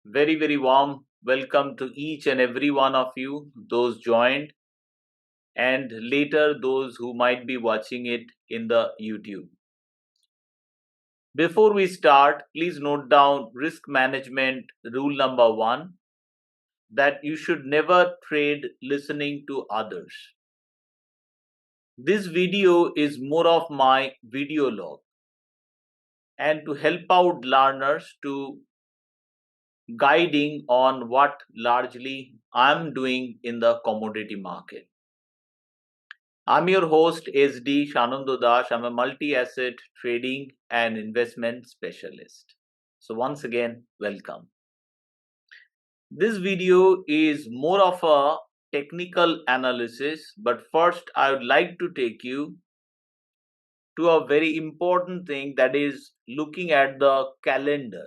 Very, very warm welcome to each and every one of you, those joined, and later those who might be watching it in the YouTube. Before we start, please note down risk management rule number 1 that you should never trade listening to others. This video is more of my video log and to help out learners to guiding on what largely I'm doing in the commodity market. I'm your host SD Shanundodash. I'm a multi-asset trading and investment specialist. So once again, welcome. This video is more of a technical analysis, but first I would like to take you to a very important thing, that is looking at the calendar.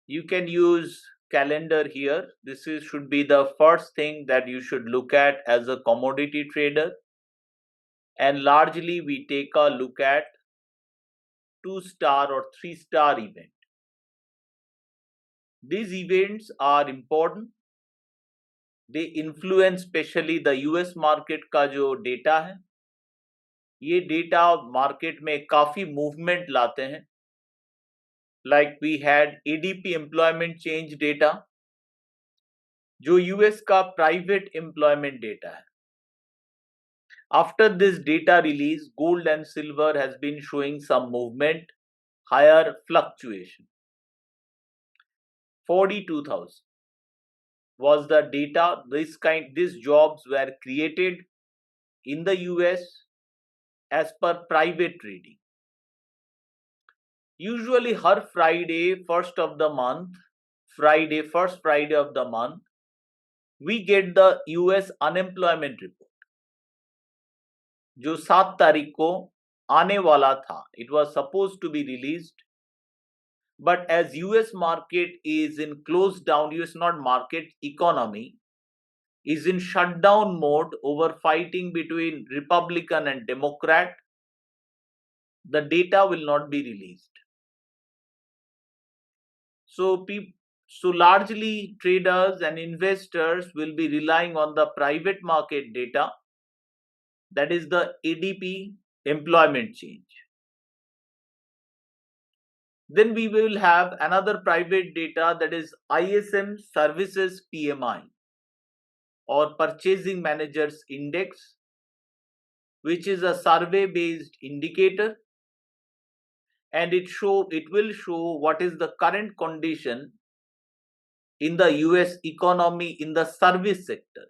You can use calendar here. This should be the first thing that you should look at as a commodity trader. And largely we take a look at 2-star or 3-star event. These events are important. They influence especially the US market का जो data है. ये data market में काफी movement लाते हैं. Like we had ADP employment change data, जो US का private employment data है. After this data release, gold and silver has been showing some movement, higher fluctuation. 42,000 was the data. These jobs were created in the US as per private trading. Usually her Friday, first Friday of the month, we get the US unemployment report, जो 7 तारीख को आने वाला था. It was supposed to be released, but as US market is in closed down, US not market, economy is in shutdown mode over fighting between Republican and Democrat, the data will not be released. So largely traders and investors will be relying on the private market data, that is the ADP employment change. Then we will have another private data, that is ISM services PMI or purchasing managers index, which is a survey based indicator, and it will show what is the current condition in the US economy in the service sector.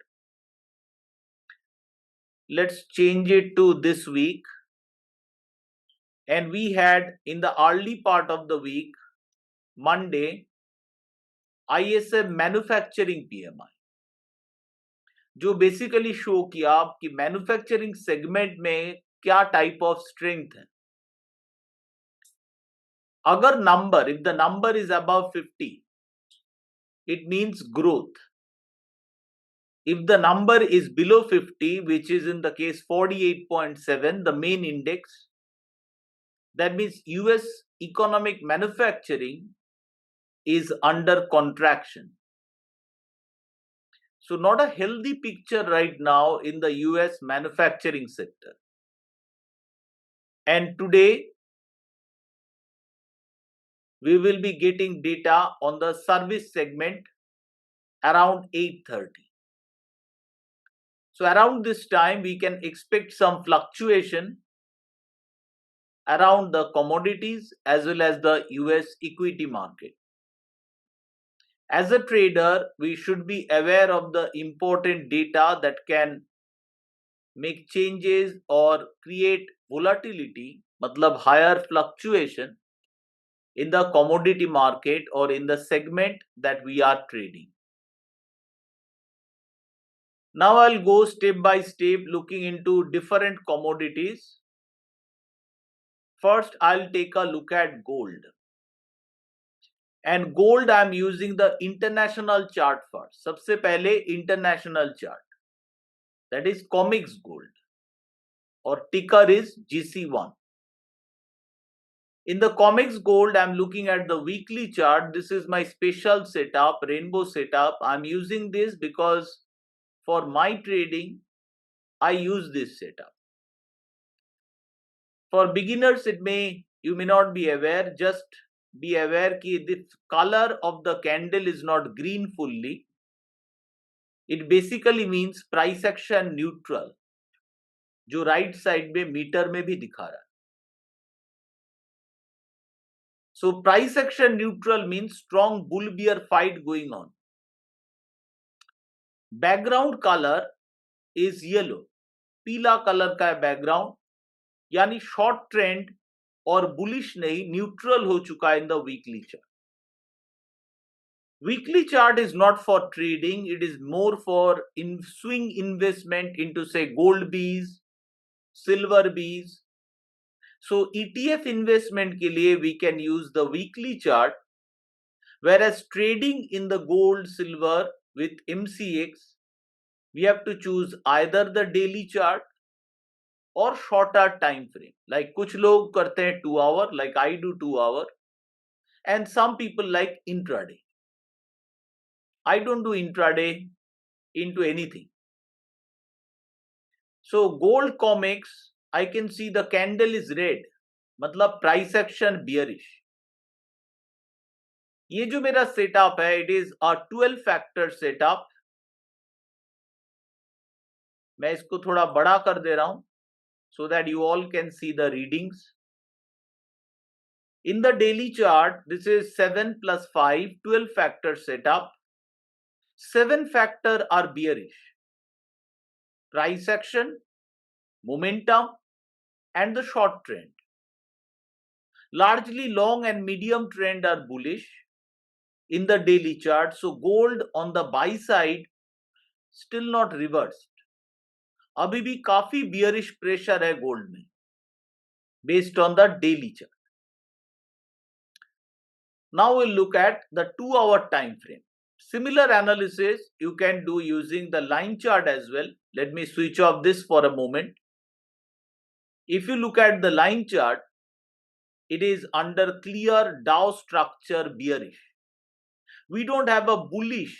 Let's change it to this week. And we had in the early part of the week, Monday, ISM manufacturing PMI, जो basically show किया कि manufacturing segment में क्या type of strength है. अगर if the number is above 50, it means growth. If the number is below 50, which is in the case 48.7, the main index, that means US economic manufacturing is under contraction. So not a healthy picture right now in the US manufacturing sector. And today we will be getting data on the service segment around 8:30. So around this time we can expect some fluctuation around the commodities as well as the US equity market. As a trader, we should be aware of the important data that can make changes or create volatility, matlab higher fluctuation in the commodity market or in the segment that we are trading. Now I'll go step by step looking into different commodities. First, I'll take a look at gold. And gold, I'm using the international chart first. सबसे पहले international chart, that is COMEX gold, or ticker is GC1. In the COMEX gold, I'm looking at the weekly chart. This is my special setup, rainbow setup. I'm using this because for my trading, I use this setup. For beginners, you may not be aware. Just be aware that the color of the candle is not green fully. It basically means price action neutral, जो right side में metre में भी दिखा रहा है. So price action neutral means strong bull bear fight going on. Background color is yellow. पीला colour का है बैकग्राउंड, यानी शॉर्ट ट्रेंड और बुलिश नहीं, न्यूट्रल हो चुका है इन the weekly chart. Weekly chart is not for trading, it is more for swing investment into say gold bees, silver bees. So ETF investment के लिए we can use the weekly chart, whereas trading in the gold, silver with MCX, we have to choose either the daily chart or shorter time frame. Like कुछ लोग करते हैं 2 hour, like I do 2 hour, and some people like intraday. I don't do intraday into anything. So gold COMEX, I can see the candle is red, मतलब price action bearish. ये जो मेरा setup है, it is a 12 factor setup. मैं इसको थोड़ा बड़ा कर दे रहा हूं so that you all can see the readings. In the daily chart, this is 7 plus 5, 12 factor setup. 7 factor are bearish. Price action, momentum, and the short trend. Largely long and medium trend are bullish in the daily chart. So gold on the buy side still not reversed. अभी भी काफी bearish pressure है gold में based on the daily chart. Now we'll look at the 2-hour time frame. Similar analysis you can do using the line chart as well. Let me switch off this for a moment. If you look at the line chart, it is under clear Dow structure bearish. We don't have a bullish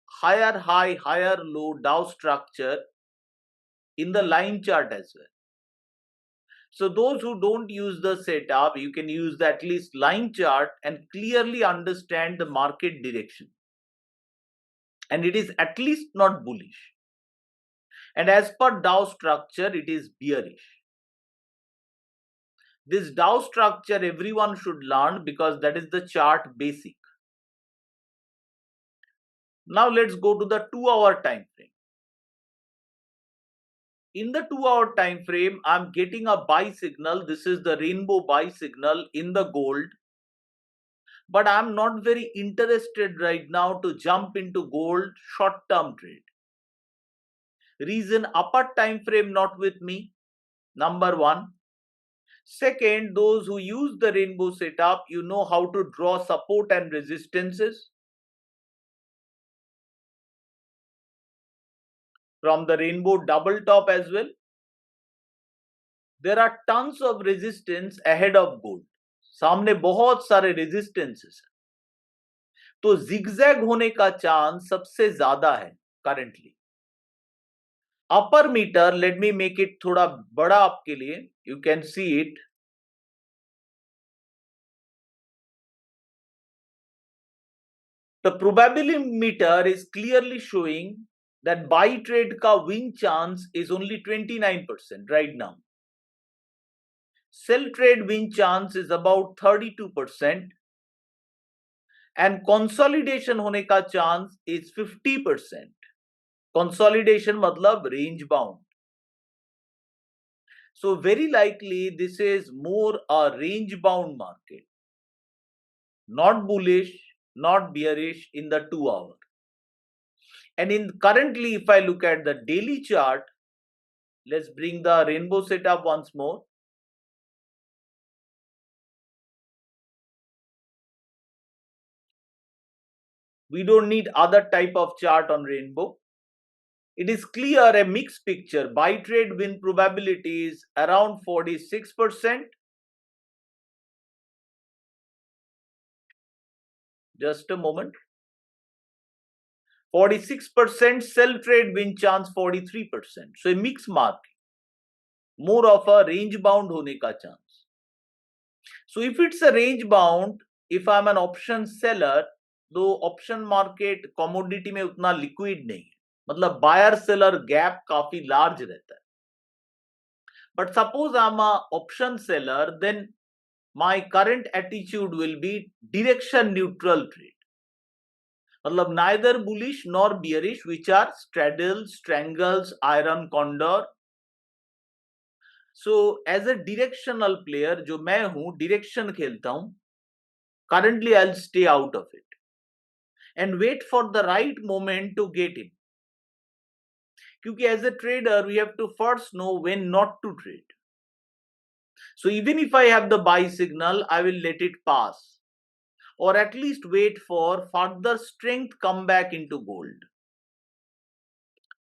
higher high, higher low Dow structure in the line chart as well. So those who don't use the setup, you can use the at least line chart and clearly understand the market direction. And it is at least not bullish. And as per Dow structure, it is bearish. This Dow structure everyone should learn because that is the chart basic. Now let's go to the 2-hour time frame. In the 2-hour time frame, I'm getting a buy signal. This is the rainbow buy signal in the gold. But I'm not very interested right now to jump into gold short-term trade. Reason, upper time frame not with me, number one. Second, those who use the rainbow setup, you know how to draw support and resistances from the rainbow double top as well. There are tons of resistance ahead of gold. सामने बहुत सारे resistances हैं, तो zigzag होने का chance सबसे ज्यादा है currently. Upper meter, let me make it थोड़ा बड़ा आपके लिए, you can see it. The probability meter is clearly showing that buy trade ka win chance is only 29% right now. Sell trade win chance is about 32%. And consolidation hone ka chance is 50%. Consolidation matlab range bound. So very likely this is more a range bound market. Not bullish, not bearish in the 2-hour. And currently, if I look at the daily chart, let's bring the rainbow setup once more. We don't need other type of chart on rainbow. It is clear a mixed picture. Buy trade win probability is around 46%. Just a moment. 46% sell trade win chance 43%. So a mixed market, more of a range bound होने का chance. So if it's a range bound, if I'm an option seller, तो option market commodity में उतना liquid नहीं है, मतलब buyer seller gap काफी large रहता है. But suppose I'm a option seller, then my current attitude will be direction neutral trade. मतलब neither bullish nor bearish, which are straddles, strangles, iron condor. So as a directional player, जो मैं हूं, direction खेलता हूं, currently I'll stay out of it and wait for the right moment to get in. क्योंकि as a trader, we have to first know when not to trade. So even if I have the buy signal, I will let it pass, or at least wait for further strength come back into gold.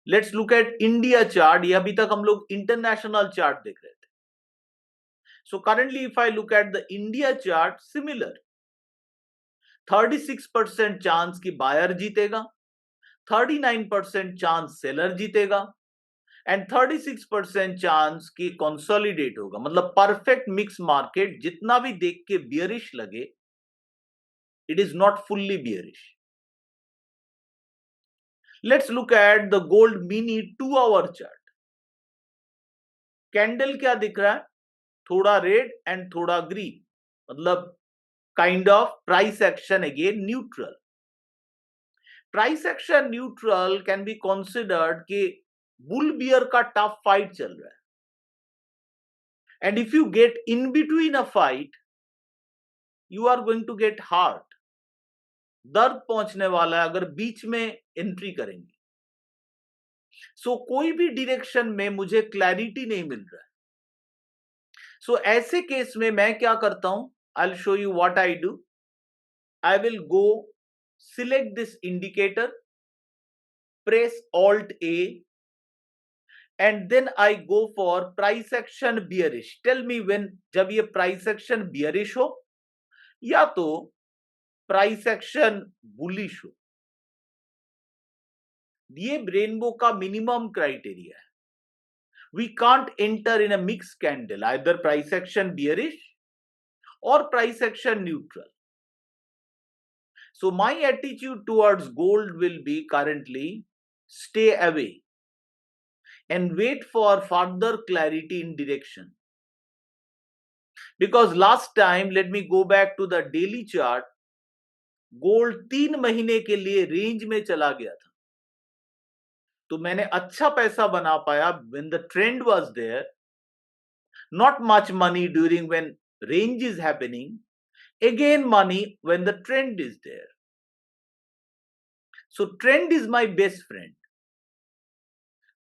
Let's look at India chart. ये अभी तक हम लोग international chart देख रहे थे. So currently if I look at the India chart, similar. 36% chance कि buyer जीतेगा, 39% chance seller जीतेगा, and 36% chance कि consolidate होगा. मतलब perfect mix market. जितना भी देख के bearish लगे, it is not fully bearish. Let's look at the gold mini 2-hour chart. Candle क्या दिख रहा है? थोड़ा red and थोड़ा green. मतलब kind of price action again neutral. Price action neutral can be considered कि bull bear का tough fight चल रहा है. And if you get in between a fight, you are going to get hurt. दर्द पहुंचने वाला है अगर बीच में एंट्री करेंगे. सो कोई भी डायरेक्शन में मुझे क्लैरिटी नहीं मिल रहा है. सो ऐसे केस में मैं क्या करता हूं? I will show you what I do. I will go select this indicator, press Alt A, and then I go for price action bearish. Tell me when, जब ये price action bearish हो या तो price action bullish हो. ये rainbow का minimum criteria है. We can't enter in a mixed candle, either price action bearish or price action neutral. So my attitude towards gold will be currently stay away and wait for further clarity in direction. Because last time, let me go back to the daily chart, gold 3 महीने के लिए range में चला गया था. तो मैंने अच्छा पैसा बना पाया when the trend was there. Not much money during when range is happening. Again money when the trend is there. So trend is my best friend.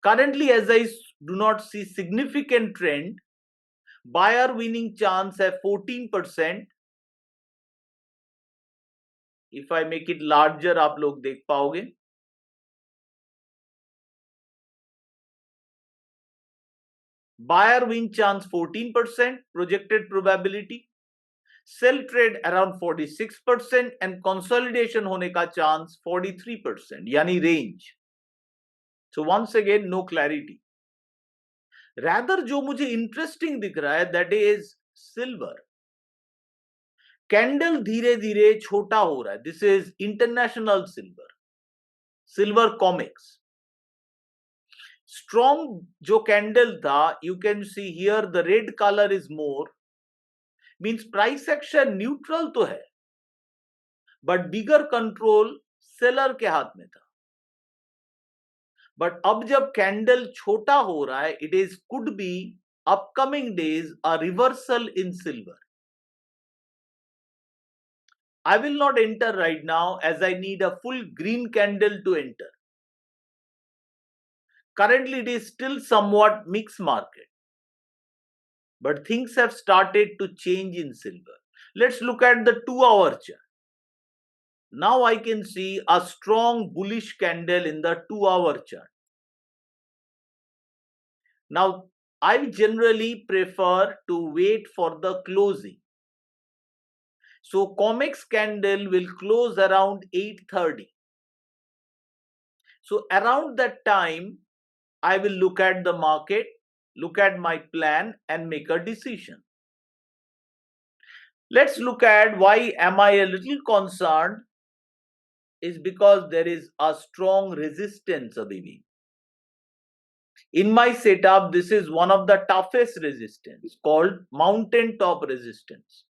Currently, as I do not see significant trend, buyer winning chance at 14%. If I make it larger, आप लोग देख पाओगे. Buyer win chance 14%, projected probability. Sell trade around 46% and consolidation होने का chance 43%, यानी range. So once again, no clarity. Rather, जो मुझे interesting दिख रहा है, that is silver. Candle धीरे धीरे छोटा हो रहा है. This is international silver. Silver comics. Strong जो candle था, you can see here the red color is more. Means price action neutral तो है, but bigger control seller के हाथ में था. But अब जब candle छोटा हो रहा है, it is could be upcoming days a reversal in silver. I will not enter right now as I need a full green candle to enter. Currently, it is still somewhat mixed market, but things have started to change in silver. Let's look at the 2-hour chart. Now I can see a strong bullish candle in the 2-hour chart. Now, I generally prefer to wait for the closing. So COMEX candle will close around 8:30. So around that time, I will look at the market, look at my plan and make a decision. Let's look at why am I a little concerned is because there is a strong resistance abhi. In my setup, this is one of the toughest resistance called mountaintop resistance.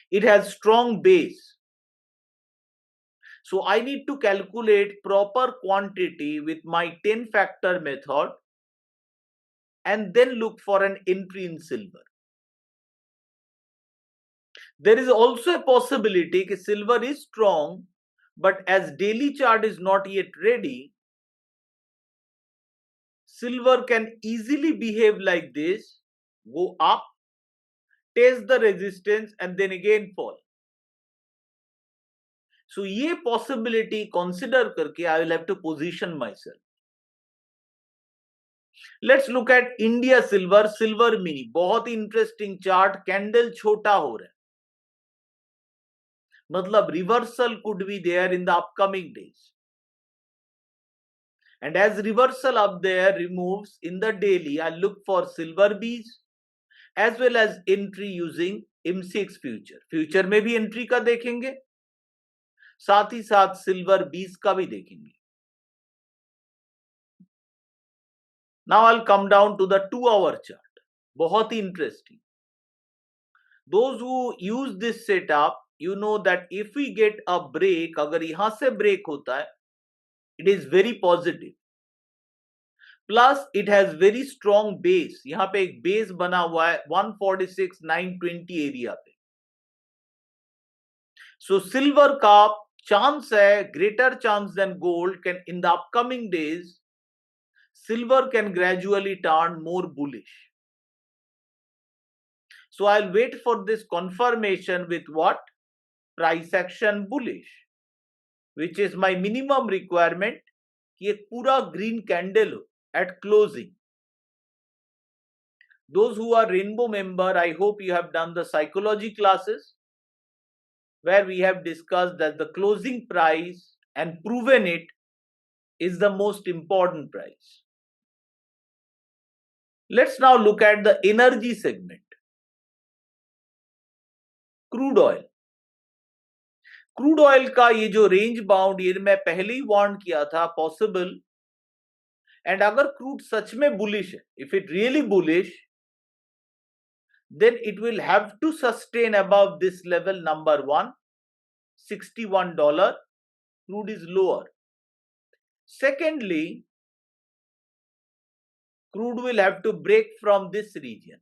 It has strong base. So I need to calculate proper quantity with my 10 factor method and then look for an entry in silver. There is also a possibility that silver is strong, but as daily chart is not yet ready, silver can easily behave like this, go up, test the resistance and then again fall. So ये possibility consider करके I will have to position myself. Let's look at India silver, silver mini. बहुत interesting chart, candle छोटा हो रहा है. मतलब reversal could be there in the upcoming days. And as reversal up there removes in the daily, I look for silver B's as well as entry using M6 future. Future में भी entry का देखेंगे, साथ ही साथ silver B's का भी देखेंगे. Now I'll come down to the 2-hour chart. बहुत ही interesting. Those who use this setup, you know that if we get a break, अगर यहाँ से break होता है, it is very positive. Plus it has very strong base. यहाँ पे एक base बना हुआ है 146,920 area पे. So silver का chance है, greater chance than gold, can in the upcoming days, silver can gradually turn more bullish. So I'll wait for this confirmation with what? Price action bullish, which is my minimum requirement कि एक पूरा green candle हो at closing. Those who are Rainbow member, I hope you have done the psychology classes where we have discussed that the closing price and proven it is the most important price. Let's now look at the energy segment. Crude oil. Crude oil का ये जो range bound, ये मैं पहले ही warn किया था, possible. And अगर crude सच में बुलिश है, if it really bullish, then it will have to sustain above this level. Number one, $61. Crude is lower. Secondly, crude will have to break from this region.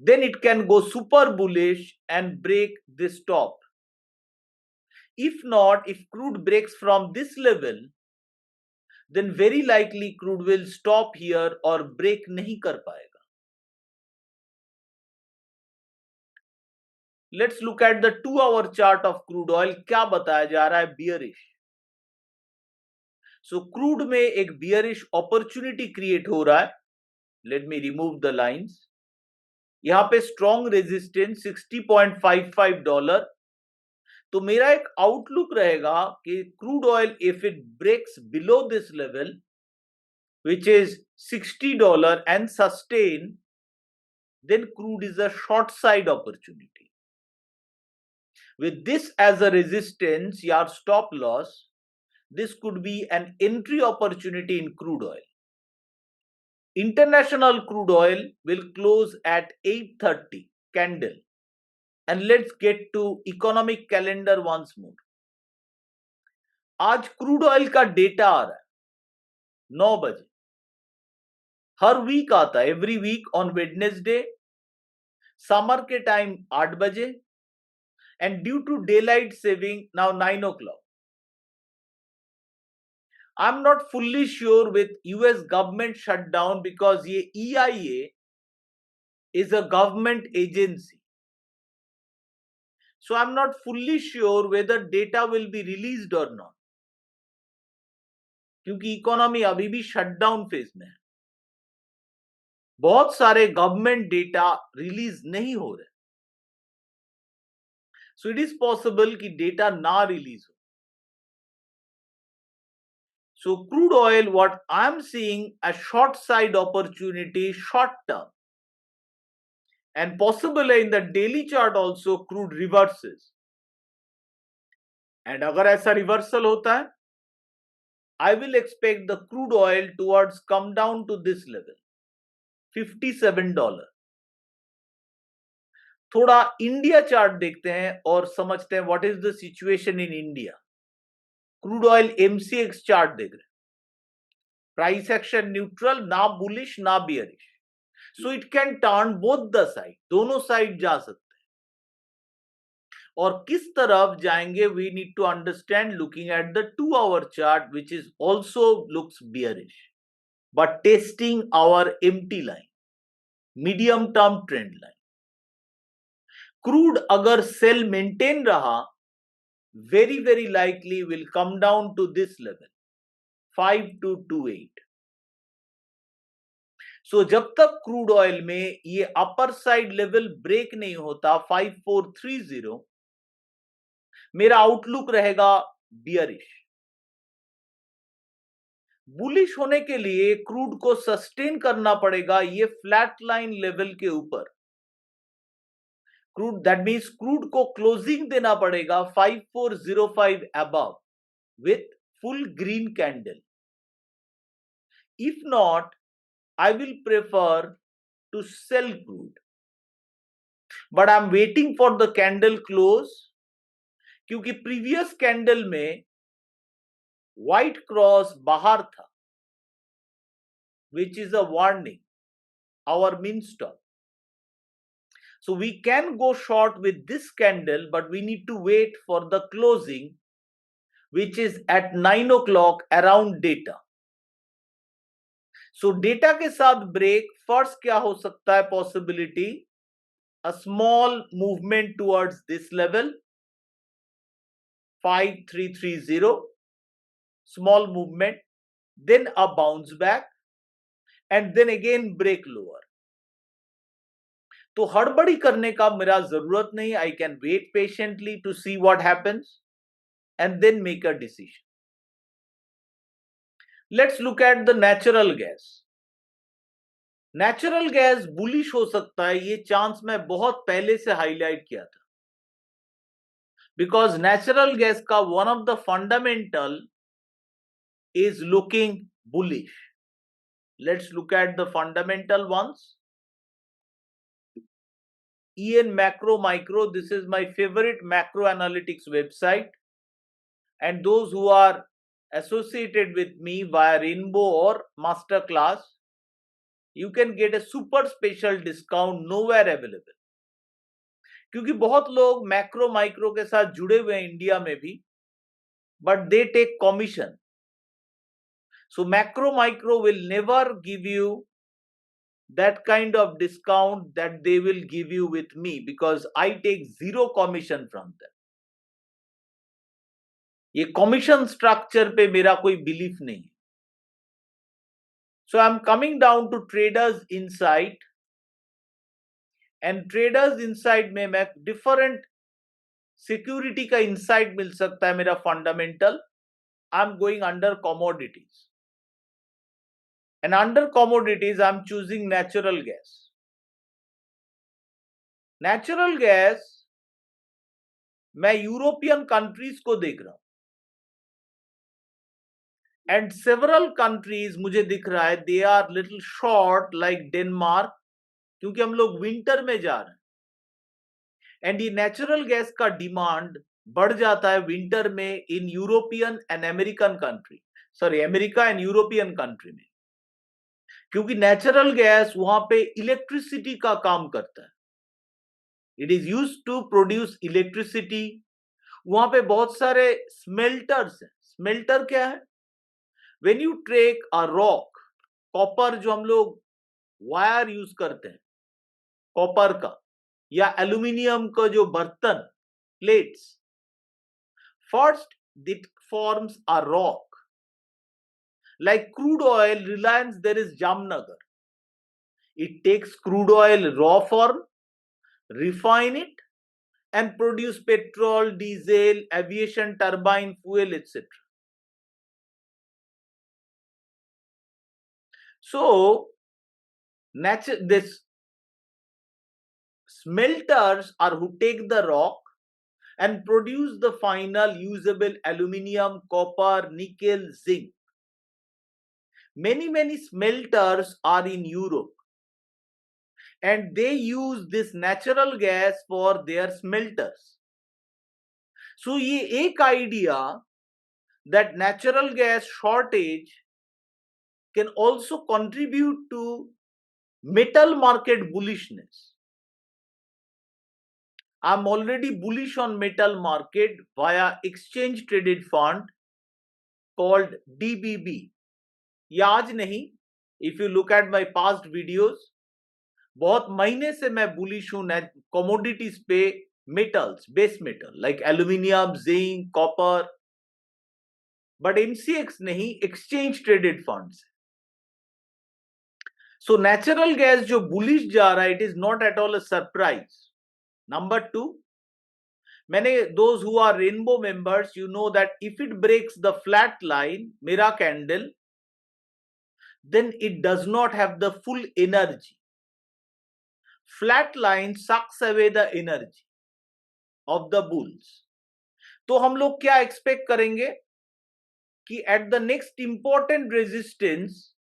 Then it can go super bullish and break this top. If not, if crude breaks from this level, then very likely crude will stop here or break नहीं कर पाएगा. Let's look at the 2-hour chart of crude oil. क्या बताया जा रहा है? Bearish. So crude में एक bearish opportunity create हो रहा है. Let me remove the lines. यहाँ पे strong resistance $60.55. तो मेरा एक आउटलुक रहेगा कि crude oil if it breaks below this level which is $60 and sustain, then crude is a short side opportunity. With this as a resistance, your stop loss, this could be an entry opportunity in crude oil. International crude oil will close at 8:30 candle. And let's get to economic calendar once more. आज crude oil का data आ रहा है 9 बजे. हर week आता है, every week on Wednesday, summer के टाइम 8 बजे, and due to daylight saving now 9 o'clock. I am not fully sure with US government shutdown because ये EIA is a government agency. So I'm not fully sure whether data will be released or not. क्योंकि economy अभी भी shutdown phase में है. बहुत सारे government data release नहीं हो रहे. So it is possible कि data ना release हो. So crude oil, what I'm seeing a short side opportunity short term, and possibly in the daily chart also crude reverses. And अगर ऐसा reversal होता है, I will expect the crude oil towards come down to this level, $57. थोड़ा India chart देखते हैं और समझते हैं what is the situation in India. Crude oil MCX chart देख रहे हैं. प्राइस एक्शन न्यूट्रल, ना बुलिश ना bearish. So it can turn both the side, दोनों साइड जा सकते हैं. और किस तरफ जाएंगे we need to understand looking at the 2 hour chart which is also looks bearish but testing our empty line, medium term trend line. Crude अगर sell maintain रहा, very likely will come down to this level, 5228. So जब तक crude oil में ये upper side level break नहीं होता 5430, मेरा outlook रहेगा बियरिश. बुलिश होने के लिए क्रूड को सस्टेन करना पड़ेगा ये फ्लैट लाइन लेवल के ऊपर. क्रूड, दैट मीन्स क्रूड को क्लोजिंग देना पड़ेगा 5405 above with full green candle. If not, I will prefer to sell crude. But I'm waiting for the candle close क्योंकि previous candle में white cross बाहर था, which is a warning, our min stop. So we can go short with this candle, but we need to wait for the closing, which is at 9 o'clock around data. So data के साथ break, first क्या हो सकता है possibility? A small movement towards this level, 5330, small movement, then a bounce back, and then again break lower. तो हड़बड़ी करने का मेरा जरूरत नहीं. I can wait patiently to see what happens and then make a decision. Let's look at the natural gas. Natural gas bullish हो सकता है, ये चांस मैं बहुत पहले से हाईलाइट किया था. Because natural gas का one of the fundamental is looking bullish. Let's look at the fundamental ones. EN Macro Micro, this is my favorite macro analytics website, and those who are associated with me via Rainbow or Masterclass, you can get a super special discount nowhere available. क्योंकि बहुत लोग macro micro के साथ जुड़े हुए हैं India में भी, but they take commission. So macro micro will never give you that kind of discount that they will give you with me because I take zero commission from them. ये commission structure पे मेरा कोई belief नहीं है. So I'm coming down to traders insight, and traders insight में मैं different security का insight मिल सकता है मेरा fundamental. I'm going under commodities. And under commodities, I'm choosing natural gas. Natural gas, मैं यूरोपियन कंट्रीज को देख रहा हूं. And several countries मुझे दिख रहा है they are little short like Denmark, क्योंकि हम लोग विंटर में जा रहे हैं. And ये नेचुरल गैस का डिमांड बढ़ जाता है विंटर में in European and American country, sorry America and European country में, क्योंकि नेचुरल गैस वहां पे इलेक्ट्रिसिटी का काम करता है. It is used to produce electricity. वहां पे बहुत सारे स्मेल्टर्स हैं. स्मेल्टर क्या है? When you take a rock, copper जो हम लोग वायर यूज करते हैं कॉपर का, या एल्यूमिनियम का जो बर्तन plates, first it forms a rock. Like crude oil, Reliance, there is Jamnagar. It takes crude oil raw form, refine it, and produce petrol, diesel, aviation turbine fuel, etc. So this smelters are who take the rock and produce the final usable aluminium, copper, nickel, zinc. Many smelters are in Europe and they use this natural gas for their smelters. So ये एक idea that natural gas shortage can also contribute to metal market bullishness. I'm already bullish on metal market via exchange traded fund called DBB. ये आज नहीं, if you look at my past videos, बहुत महीने से मैं bullish हूं commodities पे, metals, base metal like aluminium, zinc, copper, but MCX नहीं, exchange traded funds. So natural gas जो bullish जा रहा है, it is not at all a surprise. Number two, those who are rainbow members, you know that if it breaks the flat line, मेरा candle, then it does not have the full energy. Flat line sucks away the energy of the bulls. तो हम लोग क्या expect करेंगे कि at the next important resistance,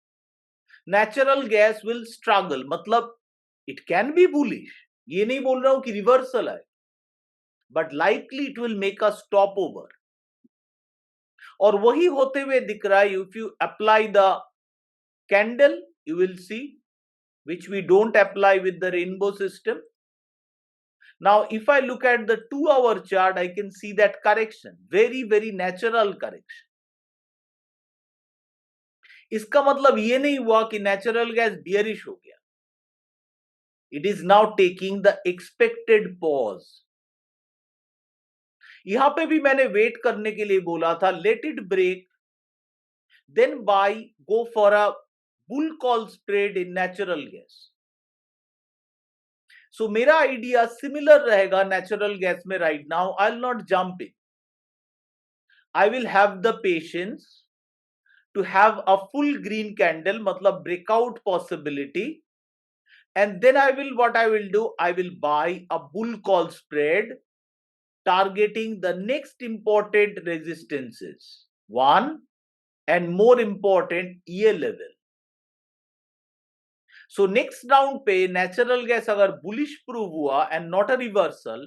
natural gas will struggle. मतलब it can be bullish. ये नहीं बोल रहा हूं कि reversal है, but likely it will make a stopover. और वही होते हुए दिख रहा है. If you apply the candle, you will see, which we don't apply with the rainbow system. Now, if I look at the 2-hour chart, I can see that correction, very natural correction. इसका मतलब ये नहीं हुआ कि natural gas bearish हो गया. It is now taking the expected pause. यहां पे भी मैंने वेट करने के लिए बोला था, let it break, then buy, go for a bull call spread in natural gas. So मेरा आइडिया सिमिलर रहेगा नेचुरल गैस में. Right now I will not jump in. I will have the patience to have a full green candle, मतलब breakout possibility, and then I will do, I will buy a bull call spread targeting the next important resistances. One, and more important, ये level. So next round पे natural gas अगर bullish prove हुआ and not a reversal,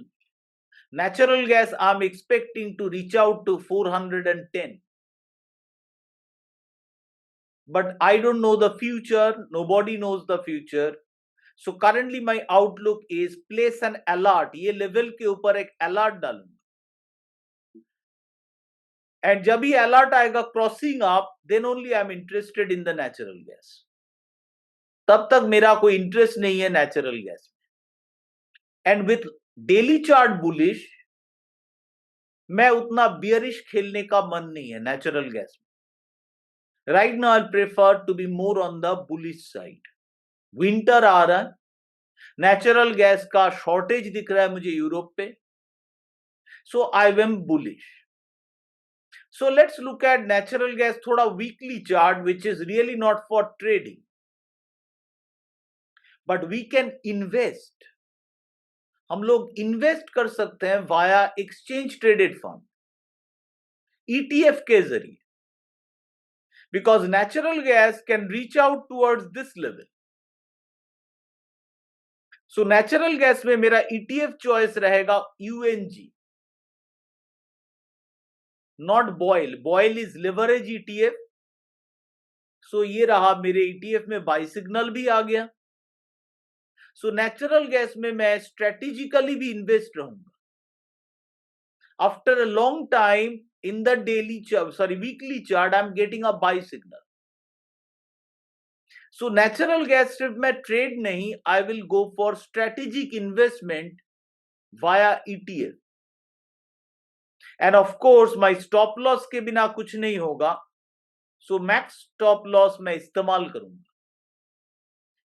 natural gas I'm expecting to reach out to 410. But I don't know the future. Nobody knows the future. So currently my outlook is place an alert. ये level के ऊपर एक alert डालूंगा. And जब ये alert आएगा crossing up, then only I'm interested in the natural gas. तब तक मेरा कोई इंटरेस्ट नहीं है नेचुरल गैस में. And with daily chart bullish, मैं उतना बियरिश खेलने का मन नहीं है नेचुरल गैस में. Right now I prefer to be more on the bullish side. Winter आ रहा है, नेचुरल गैस का शॉर्टेज दिख रहा है मुझे यूरोप पे, so I am bullish. So let's look at natural gas थोड़ा weekly chart, which is really not for trading, but we can invest. हम लोग इन्वेस्ट कर सकते हैं via exchange traded fund, ETF के जरिए, because natural gas can reach out towards this level. So natural gas में मेरा ईटीएफ चॉइस रहेगा UNG, not BOIL. BOIL is leverage ETF. So ये रहा मेरे ईटीएफ में बाय सिग्नल भी आ गया. सो नेचुरल गैस में मैं स्ट्रेटेजिकली भी इन्वेस्ट रहूंगा. After a long time in the weekly chart I am getting a buy signal. So natural gas सिर्फ मैं ट्रेड नहीं, I will go for strategic investment via ETF. And of course my stop loss के बिना कुछ नहीं होगा. सो max stop loss मैं इस्तेमाल करूंगा.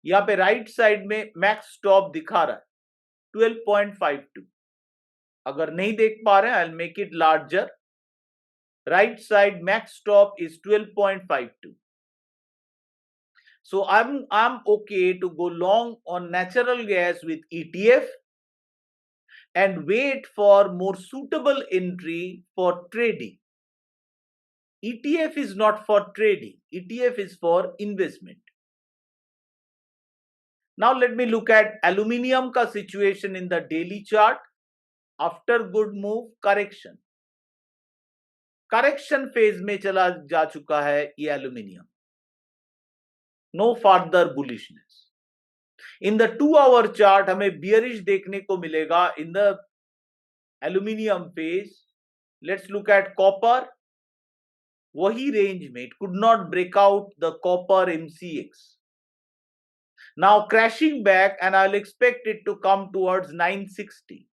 यहां पे राइट साइड में मैक्स स्टॉप दिखा रहा है 12.52. अगर नहीं देख पा रहे हैं, I'll make it larger. Right side max stop is 12.52. So I'm okay to go long on natural gas with ETF and wait for more suitable entry for trading. ETF is not for trading. ETF is for investment. Now let me look at aluminium ka situation in the daily chart. After good move, correction. Correction phase में चला जा चुका है ये aluminium. No further bullishness. In the 2-hour chart हमें bearish देखने को मिलेगा in the aluminium phase. Let's look at copper. वही range में it could not break out the copper MCX. Now crashing back and I'll expect it to come towards 960.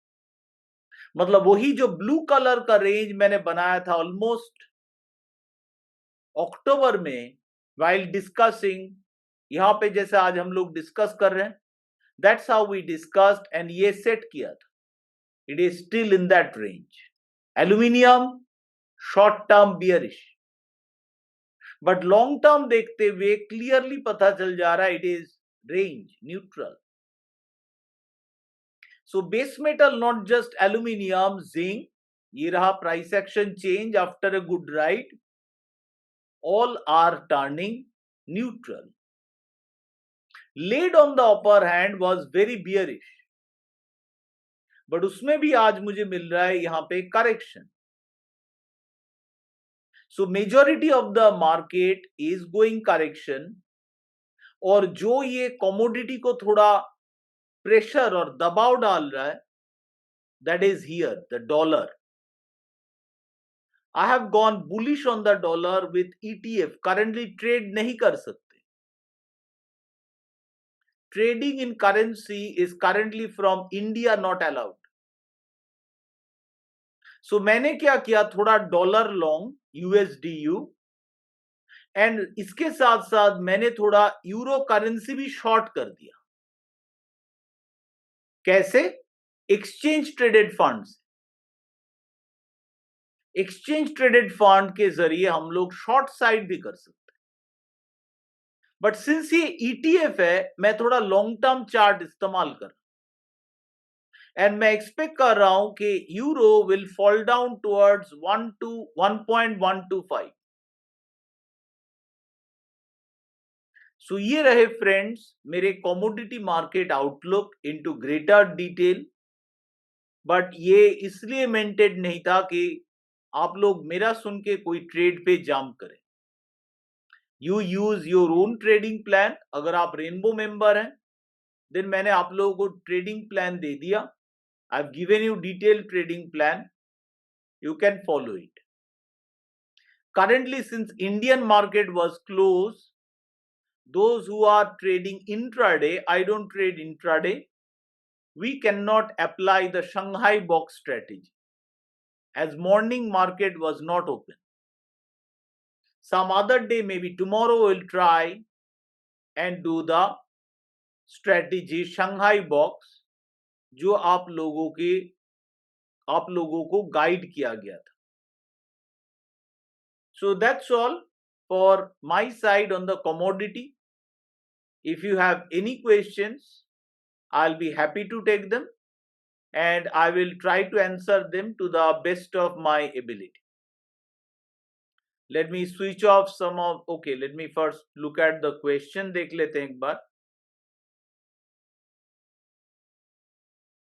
मतलब वही जो blue colour का रेंज मैंने बनाया था ऑलमोस्ट अक्टूबर में while discussing, यहां पे जैसे आज हम लोग डिस्कस कर रहे हैं, that's how we discussed and ये सेट किया था. It is still in that range. Aluminium short term bearish, but long term देखते हुए क्लियरली पता चल जा रहा है it is range neutral. So base metal, not just aluminium, zinc, ये रहा price action change after a good ride. All are turning neutral. Lead on the upper hand was very bearish, but उसमें भी आज मुझे मिल रहा है यहां पे correction. So majority of the market is going correction. और जो ये commodity को थोड़ा प्रेशर और दबाव डाल रहा है, that is here, the dollar. I have gone bullish on the dollar with ETF. Currently trade नहीं कर सकते. Trading in currency is currently from India not allowed. So मैंने क्या किया, थोड़ा डॉलर लॉन्ग USDU एंड इसके साथ साथ मैंने थोड़ा यूरो करेंसी भी शॉर्ट कर दिया. कैसे? Exchange traded funds. Exchange traded fund के जरिए हम लोग शॉर्ट साइड भी कर सकते हैं. बट सिंस ये ETF है, मैं थोड़ा लॉन्ग टर्म चार्ट इस्तेमाल कर एंड मैं एक्सपेक्ट कर रहा हूं कि euro will fall down towards 1.125. सो ये रहे फ्रेंड्स मेरे commodity market outlook into greater detail. But ये इसलिए मेंटेड नहीं था कि आप लोग मेरा सुन के कोई ट्रेड पे जाम करें. You use your own trading plan. अगर आप रेनबो मेंबर हैं देन मैंने आप लोगों को ट्रेडिंग प्लान दे दिया. I have given you detailed trading plan. You can follow it. Currently, since Indian market was closed, those who are trading intraday, I don't trade intraday, we cannot apply the Shanghai box strategy as morning market was not open. Some other day, maybe tomorrow, we'll try and do the strategy Shanghai box जो आप लोगों को guide किया गया था. So that's all for my side on the commodity. If you have any questions, I'll be happy to take them and I will try to answer them to the best of my ability. Let me switch off some of, okay, let me first look at the question. देख लेते हैं एक बार.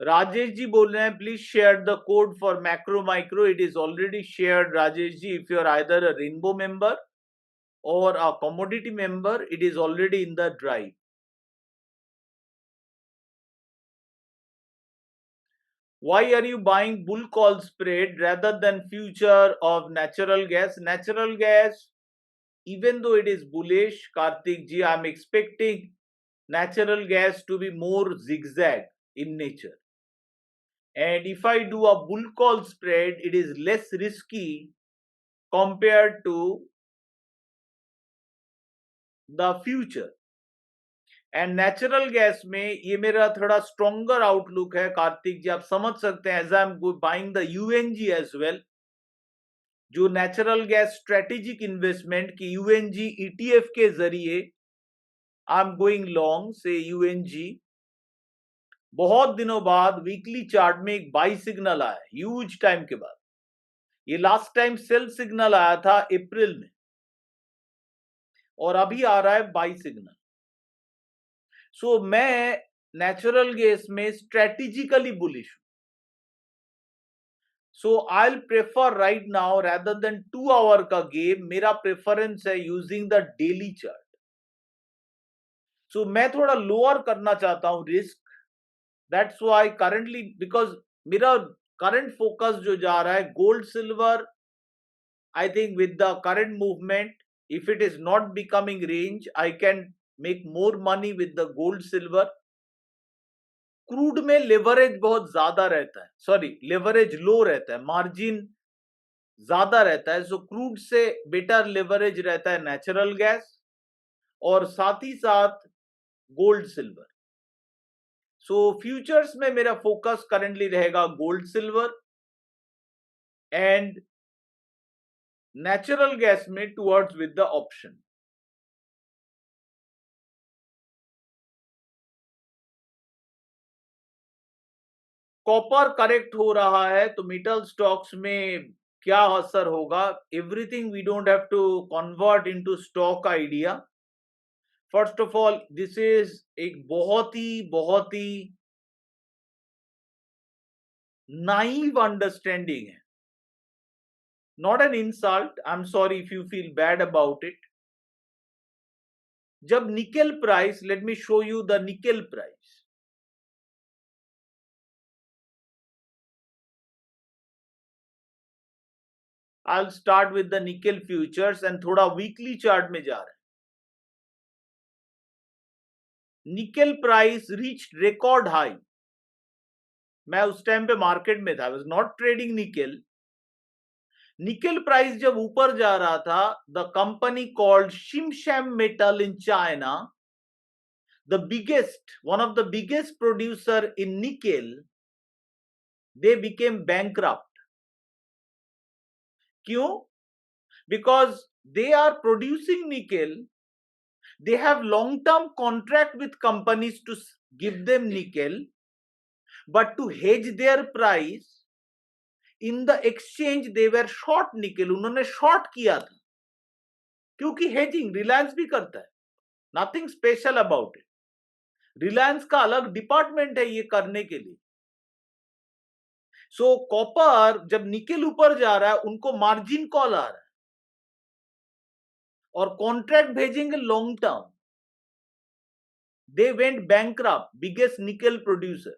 राजेश जी बोल रहे हैं please share the code for macro micro. It is already shared Rajesh ji. If you are either a rainbow member or a commodity member, it is already in the drive. Why are you buying bull call spread rather than future of natural gas? Natural gas, even though it is bullish, Karthik ji, I am expecting natural gas to be more zigzag in nature. And if I do a bull call spread, it is less risky compared to the future. And natural gas में ये मेरा थोड़ा stronger outlook है कार्तिक जी, आप समझ सकते हैं, as I am buying the UNG as well, जो नेचुरल गैस स्ट्रेटेजिक इन्वेस्टमेंट की यूएनजी ईटीएफ के जरिए आई एम गोइंग लॉन्ग से यूएनजी। बहुत दिनों बाद वीकली चार्ट में एक बाई सिग्नल आया, ह्यूज टाइम के बाद। ये लास्ट टाइम सेल सिग्नल आया था अप्रैल में, और अभी आ रहा है बाई सिग्नल। सो मैं नेचुरल गैस में स्ट्रेटेजिकली बुलिश हूं। So I will prefer right now rather than 2 hour का गेम, मेरा प्रेफरेंस है using the daily chart. So मैं थोड़ा लोअर करना चाहता हूं risk, that's why currently, because मेरा करंट फोकस जो जा रहा है gold silver, I think with the current movement, if it is not becoming range, I can make more money with the gold silver. Crude में leverage बहुत ज्यादा रहता है, सॉरी लेवरेज लो रहता है, मार्जिन ज्यादा रहता है। सो क्रूड से बेटर लेवरेज रहता है नेचुरल गैस और साथ ही साथ गोल्ड सिल्वर। सो फ्यूचर्स में मेरा फोकस करेंटली रहेगा gold silver and natural gas में towards with the option. Copper correct हो रहा है तो मेटल स्टॉक्स में क्या असर होगा? Everything we don't have to convert into stock idea. First of all this is एक बहुत ही नाइव अंडरस्टैंडिंग है, not an insult, I am sorry if you feel bad about it. जब nickel price, let me show you the nickel price. I'll start with the nickel futures and थोड़ा weekly chart में जा रहा है। Nickel price reach record high. मैं उस time पे market में था, I was not trading nickel. Nickel price जब ऊपर जा रहा था, the company called Tsingshan metal in China, the biggest, one of the biggest producer in nickel, they became bankrupt. क्यों? Because they are producing nickel, they have long term contract with companies to give them nickel, but to hedge their price in the exchange they were short nickel। उन्होंने short किया था, क्योंकि hedging Reliance भी करता है, nothing special about it। Reliance का अलग department है ये करने के लिए। सो कॉपर जब निकेल ऊपर जा रहा है, उनको मार्जिन कॉल आ रहा है और कॉन्ट्रैक्ट भेजेंगे long term. They went bankrupt, biggest nickel producer.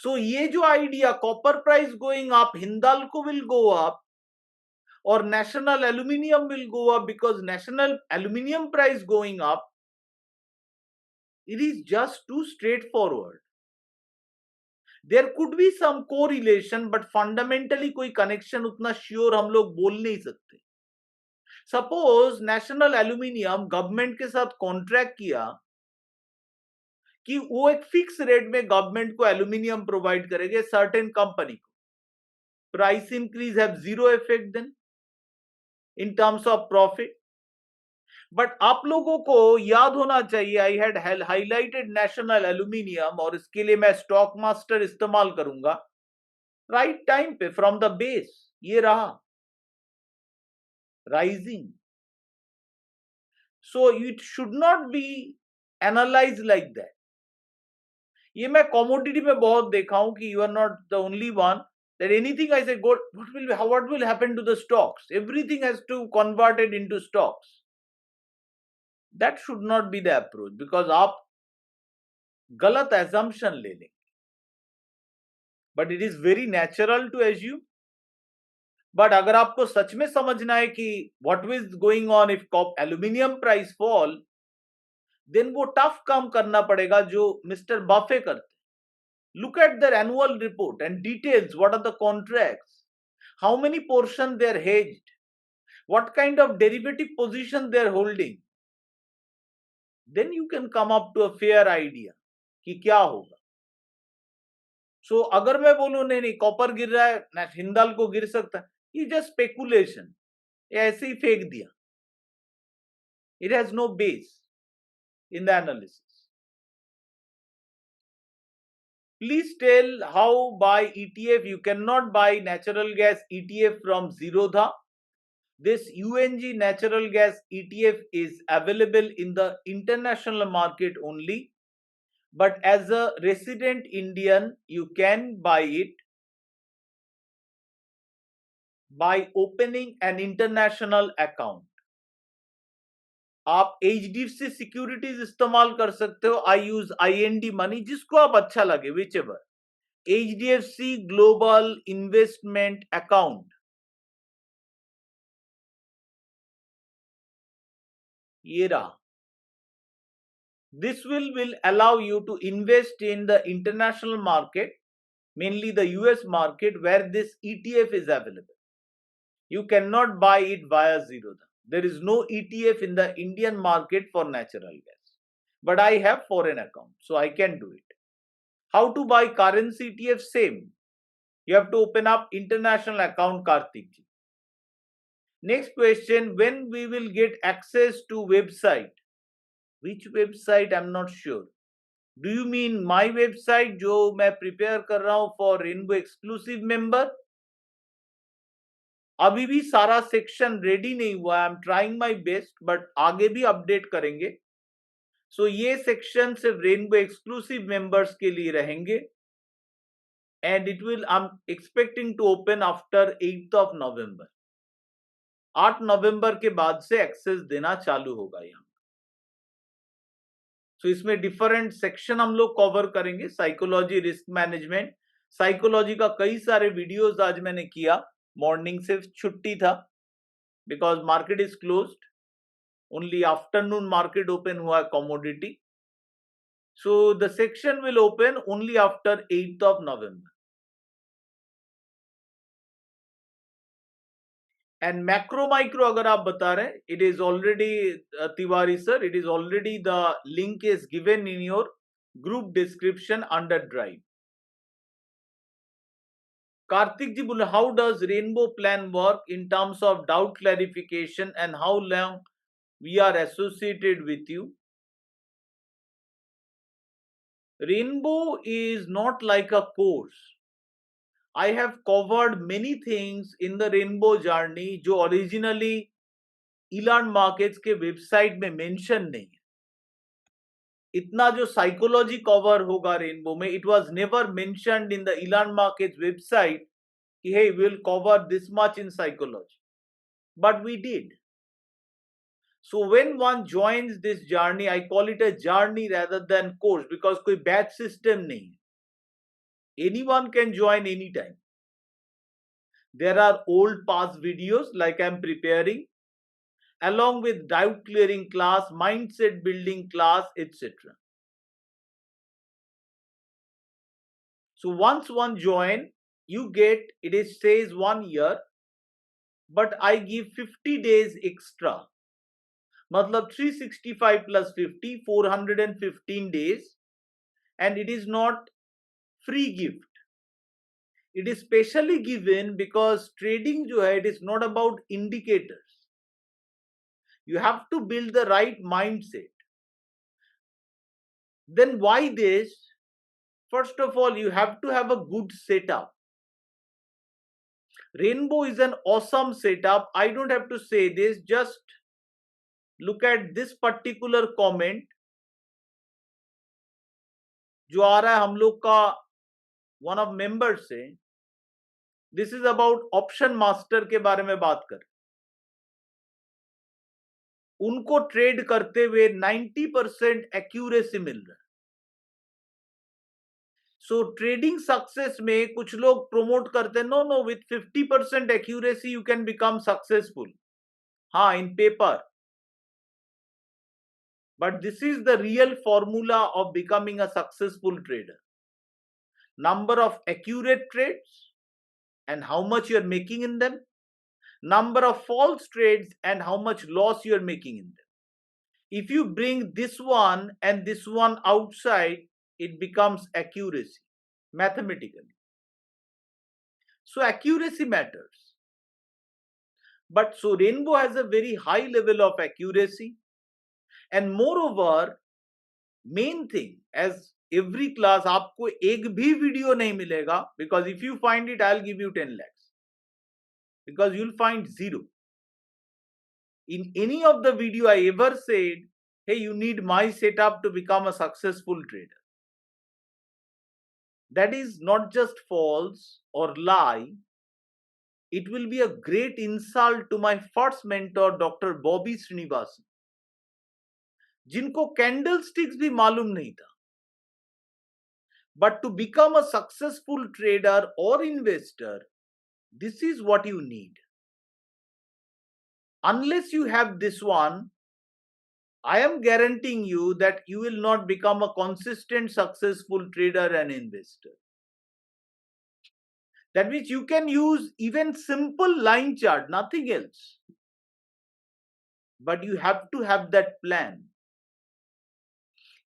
So ये जो idea copper price going up, Hindalco will go up और National Aluminium will go up, because National Aluminium price going up, it is just too straightforward. There could be some correlation, but fundamentally कोई connection उतना sure हम लोग बोल नहीं सकते। सपोज नेशनल एल्यूमिनियम गवर्नमेंट के साथ कॉन्ट्रैक्ट किया कि वो एक फिक्स रेट में गवर्नमेंट को एल्यूमिनियम प्रोवाइड करेंगे सर्टेन कंपनी को, price increase have zero effect then in terms of profit. But आप लोगों को याद होना चाहिए, I had highlighted National Aluminium, और इसके लिए मैं स्टॉक मास्टर इस्तेमाल करूंगा। राइट टाइम पे फ्रॉम द बेस ये रहा rising. So it should not be analyse like that. ये मैं कमोडिटी में बहुत देखा हूं कि you are not the only one, that anything I say, gold, what will happen to the stocks? Everything has to convert it into stocks. That should not be the approach, because आप गलत assumption ले लेंगे। But it is very natural to assume. But अगर आपको सच में समझना है कि what is going on if aluminium price fall, then वो tough काम करना पड़ेगा जो मिस्टर बाफे करते। Look at their annual report and details what are the contracts, how many portion they are hedged, what kind of derivative position they are holding. then you can come up to a fair idea कि क्या होगा. So अगर मैं बोलूं नहीं copper गिर रहा है ना, हिंदाल को गिर सकता है, ये जस्ट स्पेकुलेशन, ऐसे ही फेंक दिया. It has no base in the analysis. Please tell how buy ETF. You cannot buy natural gas ETF from Zerodha. This UNG natural gas ETF is available in the international market only. But as a resident Indian, you can buy it by opening an international account. आप HDFC securities इस्तेमाल कर सकते हो. आई use IND money, जिसको आप अच्छा लगे, which ever. HDFC global investment account, ये रहा. This will allow you to invest in the international market, mainly the US market, where this ETF is available. You cannot buy it via Zerodha. There is no ETF in the Indian market for natural gas. But I have foreign account, so I can do it. How to buy currency ETF? Same. You have to open up international account, Karthik ji. Next question, when we will get access to website? Which website? I'm not sure. Do you mean my website जो मैं prepare कर रहा हूँ for Rainbow exclusive member? अभी भी सारा section ready नहीं हुआ. I am trying my best, but आगे भी अपडेट करेंगे. सो ये सेक्शन सिर्फ रेनबो एक्सक्लूसिव मेंबर्स के लिए रहेंगे. And it will, I am expecting to open after 8th November. 8 नवंबर के बाद से एक्सेस देना चालू होगा यहाँ. सो इसमें डिफरेंट सेक्शन हम लोग कवर करेंगे. Psychology, risk management. साइकोलॉजी का कई सारे वीडियोस आज मैंने किया. मॉर्निंग से छुट्टी था because market is closed. Only afternoon market open हुआ commodity. So the section will open only after 8th November. And macro micro अगर आप बता रहे हैं, it is already, Tiwari sir, it is already, the link is given in your group description under drive. Karthik ji बोले, how does Rainbow plan work in terms of doubt clarification and how long we are associated with you? Rainbow is not like a course. I have covered many things in the Rainbow journey जो originally Elon Markets के website में mention नहीं है. इतना जो psychology cover होगा rainbow में, it was never mentioned in the इलान markets website कि hey, we'll cover this much in psychology, but we did. So when one joins this journey, I call it a journey rather than course because कोई batch system नहीं. Anyone can join anytime. There are old past videos like I'm preparing, along with doubt clearing class, mindset building class, etc. So once one join, you get, it is says 1 year, but I give 50 days extra. मतलब 365 plus 50, 415 days, and it is not free gift. It is specially given because trading जो है, it is not about indicators. You have to build the right mindset. Then why this? First of all, you have to have a good setup. Rainbow is an awesome setup. I don't have to say this. Just look at this particular comment जो आ रहा है हम लोग का one of members से. This is about option master के बारे में बात कर. उनको ट्रेड करते हुए 90% एक्यूरेसी मिल रहा है. सो ट्रेडिंग सक्सेस में कुछ लोग प्रोमोट करते हैं, no with 50% accuracy you can become successful. हाँ, in paper, but this is the real formula of becoming a successful trader. Number of accurate trades and how much you are making in them. Number of false trades and how much loss you are making in them. If you bring this one and this one outside, it becomes accuracy mathematically. So accuracy matters. But so Rainbow has a very high level of accuracy. And moreover, main thing, as every class, आपको एक भी video नहीं मिलेगा, because if you find it, I'll give you 10 lakhs. Because you'll find zero. In any of the video I ever said, hey, you need my setup to become a successful trader. That is not just false or lie. It will be a great insult to my first mentor, Dr. Bobby Srinivasan, जिनको candlesticks भी मालूम नहीं था. But to become a successful trader or investor, this is what you need. Unless you have this one, I am guaranteeing you that you will not become a consistent, successful trader and investor. That means you can use even simple line chart, nothing else. But you have to have that plan.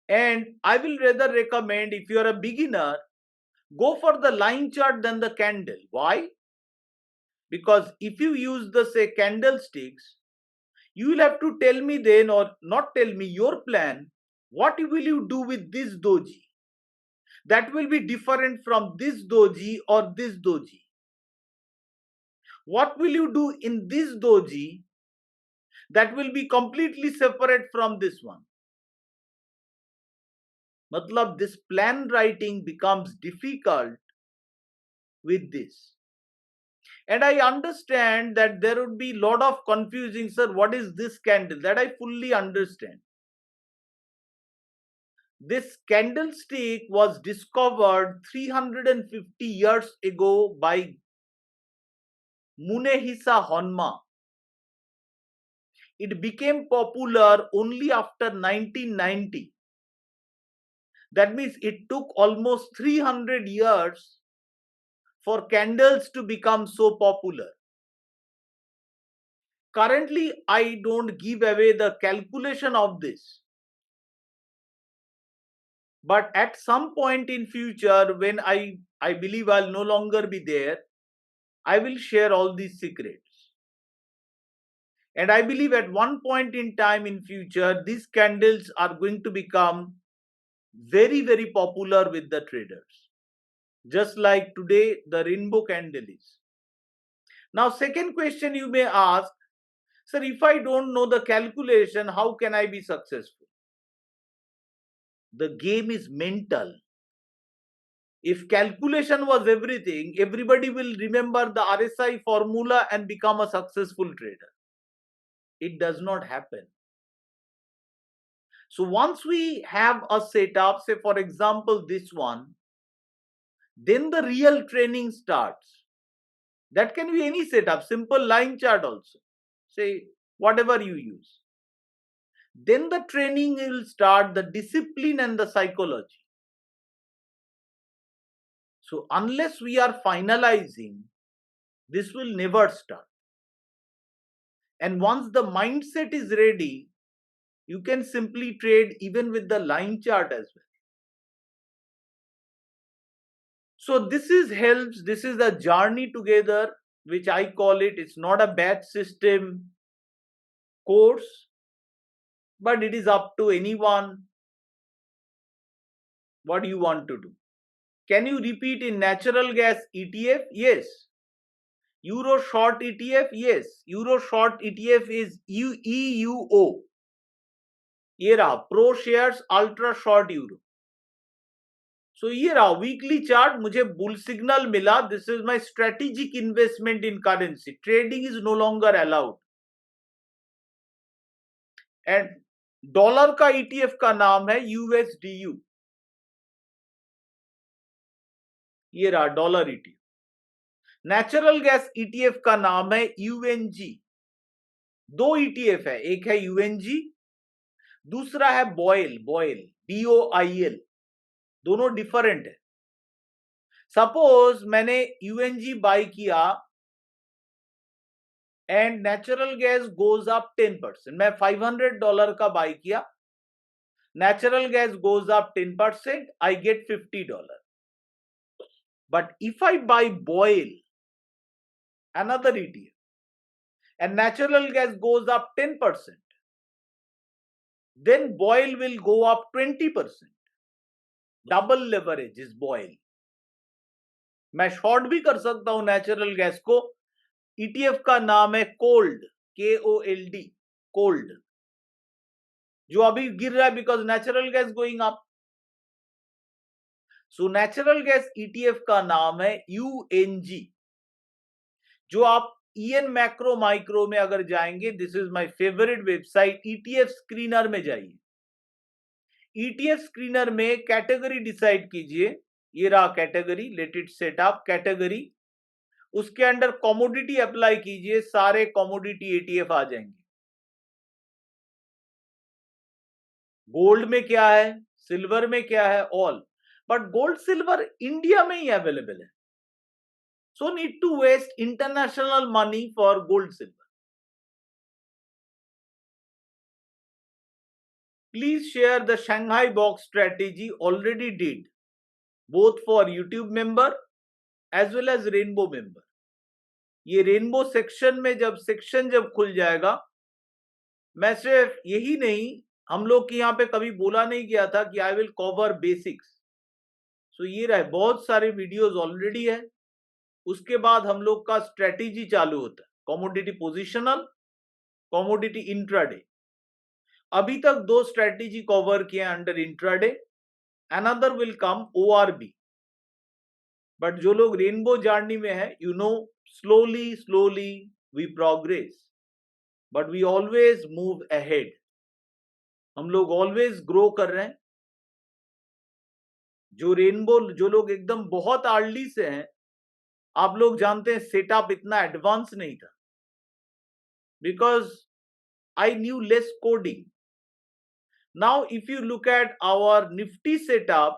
And I will rather recommend, if you are a beginner, go for the line chart than the candle. Why? Because if you use the, say, candlesticks, you will have to tell me then, or not tell me, your plan. What will you do with this doji? That will be different from this doji or this doji. What will you do in this doji that will be completely separate from this one? Matlab, this plan writing becomes difficult with this. And I understand that there would be a lot of confusing, sir, what is this candle? That I fully understand. This candlestick was discovered 350 years ago by Munehisa Honma. It became popular only after 1990. That means it took almost 300 years for candles to become so popular. Currently, I don't give away the calculation of this. But at some point in future, when I believe I'll no longer be there, I will share all these secrets. And I believe at one point in time in future, these candles are going to become very, very popular with the traders. Just like today, the rainbow candle is. Now, second question you may ask, sir, if I don't know the calculation, how can I be successful? The game is mental. If calculation was everything, everybody will remember the RSI formula and become a successful trader. It does not happen. So once we have a setup, say for example this one, then the real training starts. That can be any setup, simple line chart also. Say whatever you use. Then the training will start, the discipline and the psychology. So unless we are finalizing, this will never start. And once the mindset is ready, you can simply trade even with the line chart as well. So this helps. This is the journey together, which I call it. It's not a batch system course, but it is up to anyone what you want to do. Can you repeat in natural gas ETF? Yes. Euro short ETF? Yes. Euro short ETF is EUO. ये रहा pro shares ultra short euro. So ये रहा weekly chart. मुझे bull signal मिला. This is my strategic investment in currency. Trading is no longer allowed. And dollar का ETF का नाम है USDU. ये रहा dollar ETF. Natural gas ETF का नाम है UNG. दो ETF है, एक है UNG, दूसरा है BOIL, BOIL. दोनों डिफरेंट है. सपोज मैंने UNG बाय किया and natural gas goes up 10%. मैं $500 का बाय किया, natural gas goes up 10%, I get $50. But if I buy oil, another ETF, and natural gas goes up 10%, then oil will go up 20%. Double leverage is oil. मैं short भी कर सकता हूं natural gas को. ETF का नाम है cold, KOLD, cold, जो अभी गिर रहा है because natural gas going up. So natural gas ETF का नाम है UNG. जो आप EN मैक्रो माइक्रो में अगर जाएंगे, this is my favourite website, ETF screener में जाइए. ETF स्क्रीनर में कैटेगरी डिसाइड कीजिए. ये रहा category, let it set up category. उसके अंडर कमोडिटी अप्लाई कीजिए, सारे कमोडिटी ETF आ जाएंगे. गोल्ड में क्या है, सिल्वर में क्या है, all. But gold silver India में ही अवेलेबल है. So need to waste international money for gold silver. Please share the Shanghai box strategy. Already did, both for YouTube member as well as Rainbow member. ये rainbow section में जब खुल जाएगा, मैं सिर्फ यही नहीं, हम लोग की यहाँ पे कभी बोला नहीं गया था कि आई विल कवर बेसिक्स. सो ये रहे, बहुत सारे वीडियोस ऑलरेडी है. उसके बाद हम लोग का स्ट्रेटेजी चालू होता है, कमोडिटी पोजिशनल, कमोडिटी इंट्राडे. अभी तक 2 स्ट्रेटेजी कवर किए under intraday. Another will come ORB. But जो लोग रेनबो जर्नी में है, you know, slowly we progress, but we always move ahead. हम लोग ऑलवेज ग्रो कर रहे हैं. जो लोग एकदम बहुत अर्ली से हैं, आप लोग जानते हैं सेटअप इतना एडवांस नहीं था, because I knew less coding. Now if you look at our Nifty setup,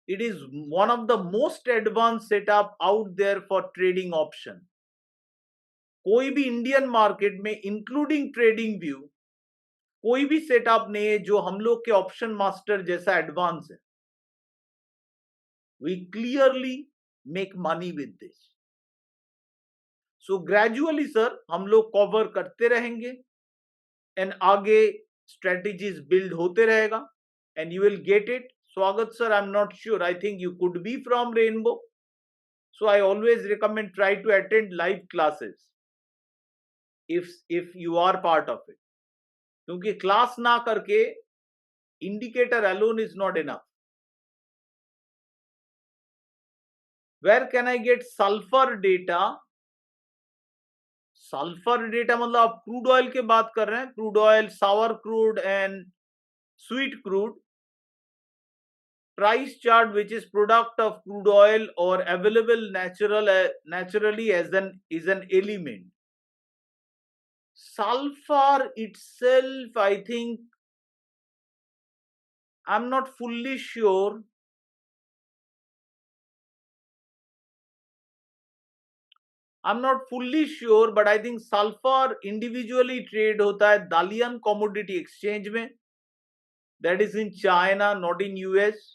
it is one of the most advanced setup out there for trading option. कोई भी इंडियन मार्केट में इंक्लूडिंग ट्रेडिंग व्यू कोई भी setup नहीं है जो हम लोग के ऑप्शन मास्टर जैसा एडवांस है. We clearly make money with this. So gradually sir हम लोग कवर करते रहेंगे एंड आगे स्ट्रेटेजीज बिल्ड होते रहेगा and you will get it. Swagat sir, I'm not sure. I think you could be from Rainbow. So I always recommend try to attend live classes if you are part of it. क्योंकि class ना करके indicator alone is not enough. Where can I get sulfur data? Sulfur data मतलब आप crude oil के बात कर रहे हैं. Crude oil, sour crude and sweet crude. Price chart which is product of crude oil or available naturally as is an element. Sulfur itself, I think, I'm not fully sure. But I think sulfur individually trade hota hai Dalian commodity exchange में. That is in China, not in US.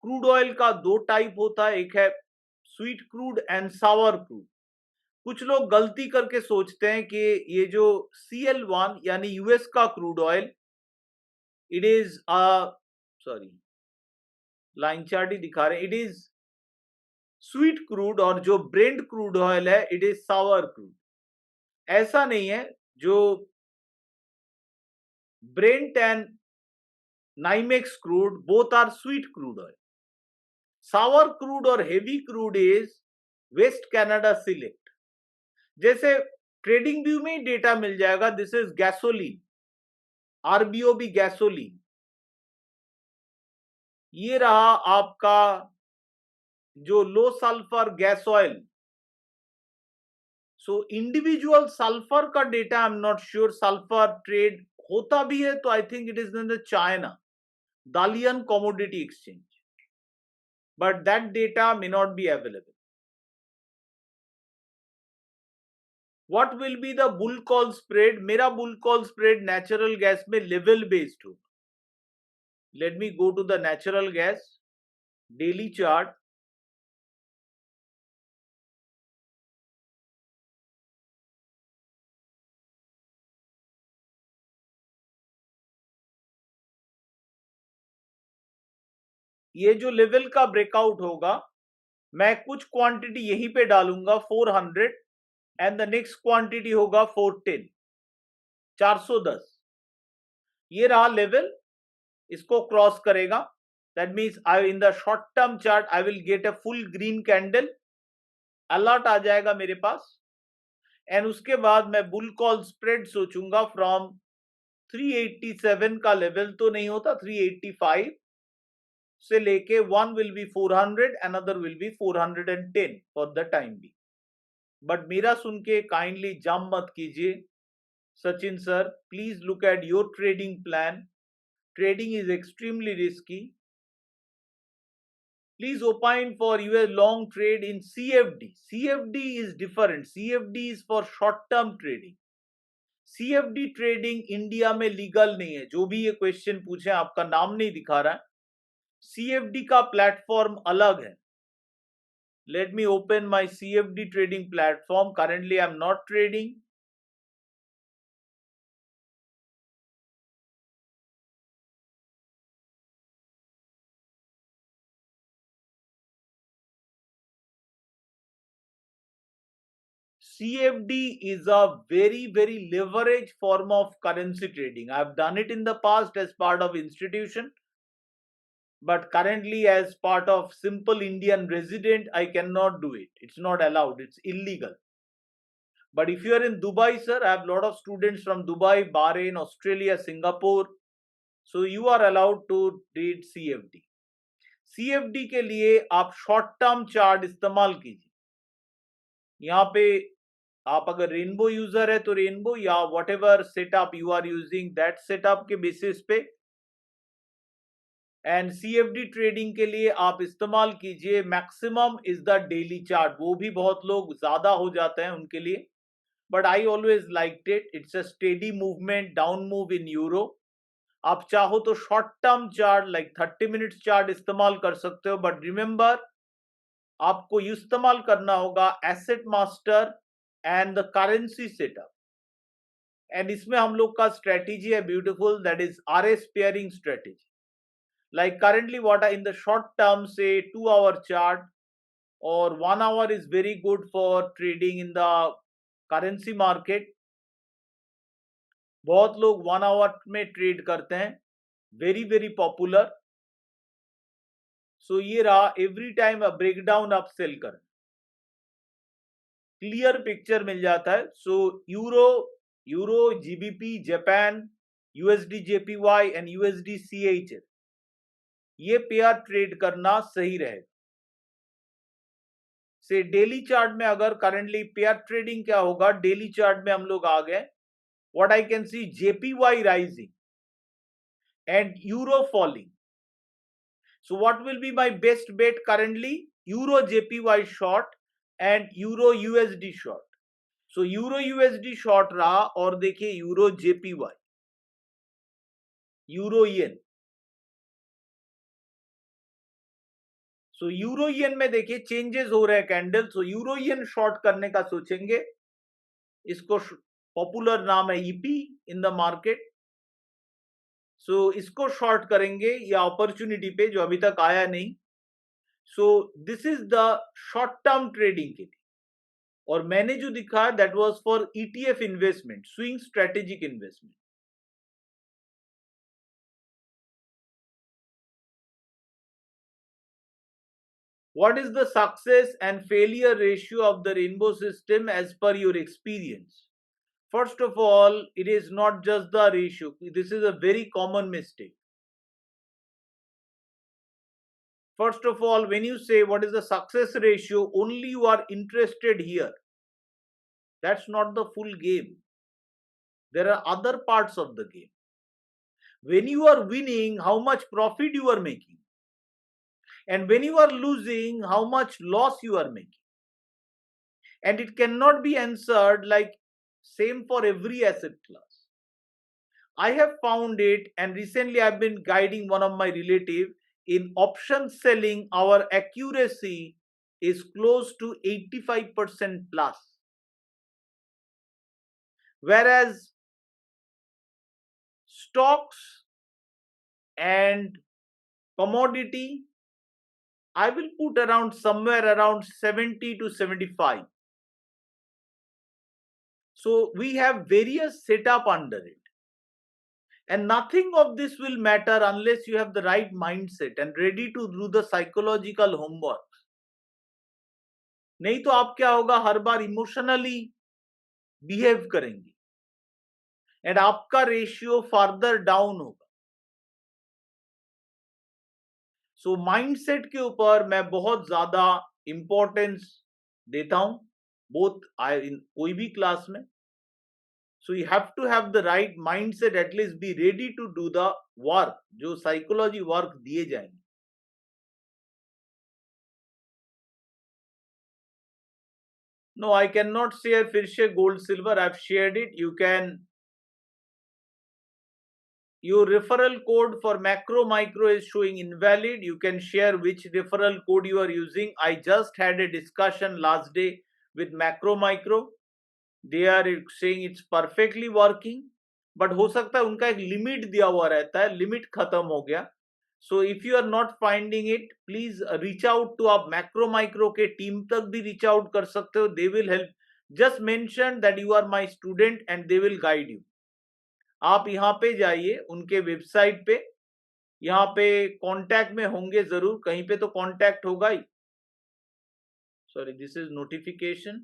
Crude oil का 2 type होता है, एक है sweet crude and Sawar crude. कुछ लोग गलती करके सोचते हैं कि ये जो CL1 यानी यूएस का crude oil, it is sorry line chart ही दिखा रहे हैं, इट इज स्वीट क्रूड, और जो ब्रेंट क्रूड ऑयल है इट इज सावर क्रूड. ऐसा नहीं है. जो Brent and NYMEX crude both are sweet crude oil. Sour crude और heavy crude is west Canada select. जैसे ट्रेडिंग व्यू में ही डेटा मिल जाएगा. This is gasoline, RBOB gasoline. ये रहा आपका जो low sulphur gas oil. So individual sulphur का data I am not sure. Sulphur trade होता भी है तो I think it is in the China Dalian commodity exchange, but that data may not be available. What will be the bull call spread? मेरा bull call spread natural gas में level based होगा. Let me go to the natural gas daily chart. ये जो level का breakout होगा, मैं कुछ quantity यहीं पे डालूंगा 400 एंड द नेक्स्ट क्वांटिटी होगा 410, 410. ये रहा लेवल, इसको क्रॉस करेगा. That means I in the short term chart I will get a full green candle, alert आ जाएगा मेरे पास. एंड उसके बाद मैं बुल कॉल स्प्रेड सोचूंगा फ्रॉम 387 का लेवल तो नहीं होता, 385 से लेके one will be 400, another will be 410 for the time be. But मेरा सुन के काइंडली जंप मत कीजिए. Sachin sir, please look at your trading plan. Trading is extremely risky. Please opine for your long trade in CFD. CFD is different. CFD is for short-term trading. CFD trading India में legal नहीं है. जो भी ये question पूछे, आपका नाम नहीं दिखा रहा है. CFD का प्लेटफॉर्म अलग है. Let me open my CFD trading platform. Currently, I am not trading. CFD is a very, very leverage form of currency trading. I have done it in the past as part of institution, but currently as part of simple Indian resident, I cannot do it. It's not allowed. It's illegal. But if you are in Dubai, sir, I have a lot of students from Dubai, Bahrain, Australia, Singapore. So you are allowed to read CFD. CFD के लिए आप short term chart इस्तेमाल कीजिए. यहाँ पे आप अगर rainbow user है तो रेनबो या whatever setup you are using that setup के बेसिस पे. एंड CFD ट्रेडिंग के लिए आप इस्तेमाल कीजिए maximum is the daily chart. वो भी बहुत लोग ज्यादा हो जाते हैं उनके लिए, but I always like it. It's a steady movement, down move in euro. आप चाहो तो short term chart like 30 minutes chart इस्तेमाल कर सकते हो, बट रिमेंबर आपको इस्तेमाल करना होगा asset master and the currency setup. And इसमें हम लोग का स्ट्रेटेजी है beautiful, that is RS pairing strategy. Like currently what in the short term से 2 आवर चार्ट और 1 our is very good for trading in the currency market. बहुत लोग 1 our में ट्रेड करते हैं, वेरी वेरी पॉपुलर. सो ये रहा, every time breakdown आप सेल करें, क्लियर पिक्चर मिल जाता है. So euro GBP Japan, USD JPY and USD CHF, ये पेयर ट्रेड करना सही रहेगा. से डेली चार्ट में अगर करेंटली पेयर ट्रेडिंग क्या होगा, डेली चार्ट में हम लोग आ गए. What I can see, JPY rising and euro falling. So what will be my best bet currently? Euro JPY short and Euro USD short. So Euro USD short रहा और देखिए Euro JPY, Euro Yen. So Euro Yen में देखिए changes हो रहे हैं candle. So Euro Yen short करने का सोचेंगे. इसको पॉपुलर नाम है EP इन द मार्केट. सो इसको शॉर्ट करेंगे या अपॉर्चुनिटी पे जो अभी तक आया नहीं. So this is the short term trading के लिए. और मैंने जो दिखाया that was for ETF investment, swing strategic investment. What is the success and failure ratio of the rainbow system as per your experience? First of all, it is not just the ratio. This is a very common mistake. First of all, when you say what is the success ratio, only you are interested here. That's not the full game. There are other parts of the game. When you are winning, how much profit you are making. And when you are losing, how much loss you are making. and it cannot be answered like same for every asset class. I have found it, and recently I've been guiding one of my relative in option selling. Our accuracy is close to 85% plus, whereas stocks and commodity, I will put around somewhere around 70 to 75. So we have various setup under it. And nothing of this will matter unless you have the right mindset and ready to do the psychological homework. नहीं तो आप क्या होगा, हर बार emotionally behave करेंगे and आपका ratio further down होगा. सो mindset के ऊपर मैं बहुत ज्यादा इंपॉर्टेंस देता हूं, बोथ कोई भी क्लास में. So you have to have the right mindset, at least be ready to do the work, जो psychology work दिए जाएंगे. No, I cannot share फिर से gold silver. I've shared it. You can, your referral code for macro micro is showing invalid. You can share which referral code you are using. I just had a discussion last day with macro micro. They are saying it's perfectly working, but हो सकता है उनका एक limit दिया हुआ रहता है, limit खत्म हो गया. So if you are not finding it, please reach out to आप macro micro के टीम तक भी reach out कर सकते हो. They will help. Just mention that you are my student and they will guide you. आप यहाँ पे जाइए उनके वेबसाइट पे, यहाँ पे कांटेक्ट में होंगे जरूर, कहीं पे तो कांटेक्ट होगा ही. Sorry, this is notification.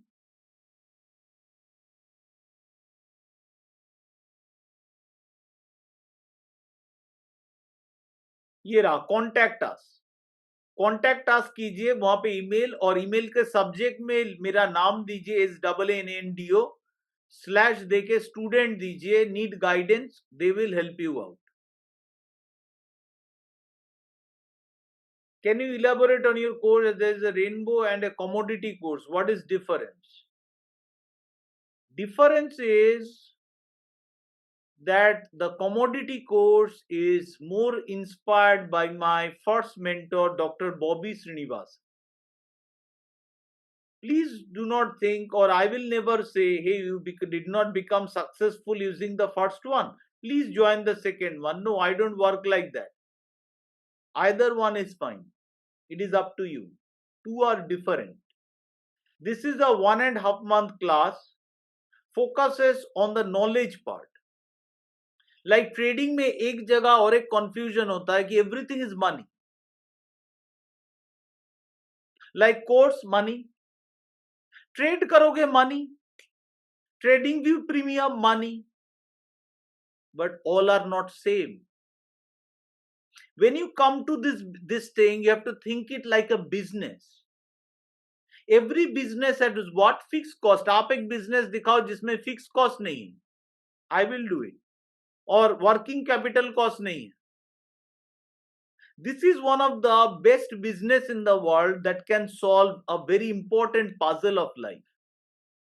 ये रहा कॉन्टैक्ट अस. कॉन्टैक्ट अस कीजिए, वहां पे ईमेल, और ईमेल के सब्जेक्ट में मेरा नाम दीजिए SNNDO / देके स्टूडेंट दीजिए, need guidance, they will help you out. Can you elaborate on your course? There is a rainbow and a commodity course. What is difference? Difference is that the commodity course is more inspired by my first mentor, Dr. Bobby Srinivas. Please do not think, or I will never say, hey, you did not become successful using the first one, please join the second one. No, I don't work like that. Either one is fine. It is up to you. Two are different. This is a 1.5 month class, focuses on the knowledge part. Like trading में एक जगह और एक confusion होता है कि everything is money. Like course money, trade करोगे money, trading view premium money, but all are not same. When you come to this thing, you have to think it like a business. Every business has what fixed cost. आप एक business दिखाओ जिसमें fixed cost नहीं है, I will do it. और working capital cost नहीं है. This is one of the best business in the world that can solve a very important puzzle of life.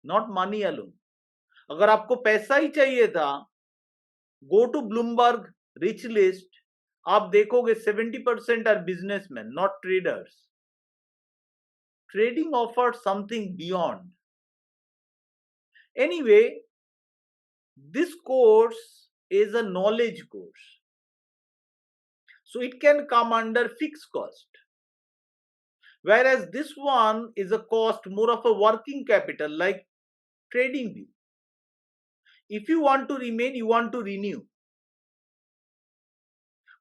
Not money alone. अगर आपको पैसा ही चाहिए था, go to Bloomberg rich list, आप देखोगे 70% are businessmen, not traders. Trading offers something beyond. Anyway, this course is a knowledge course. So it can come under fixed cost. Whereas this one is a cost more of a working capital like trading view. If you want to remain, you want to renew.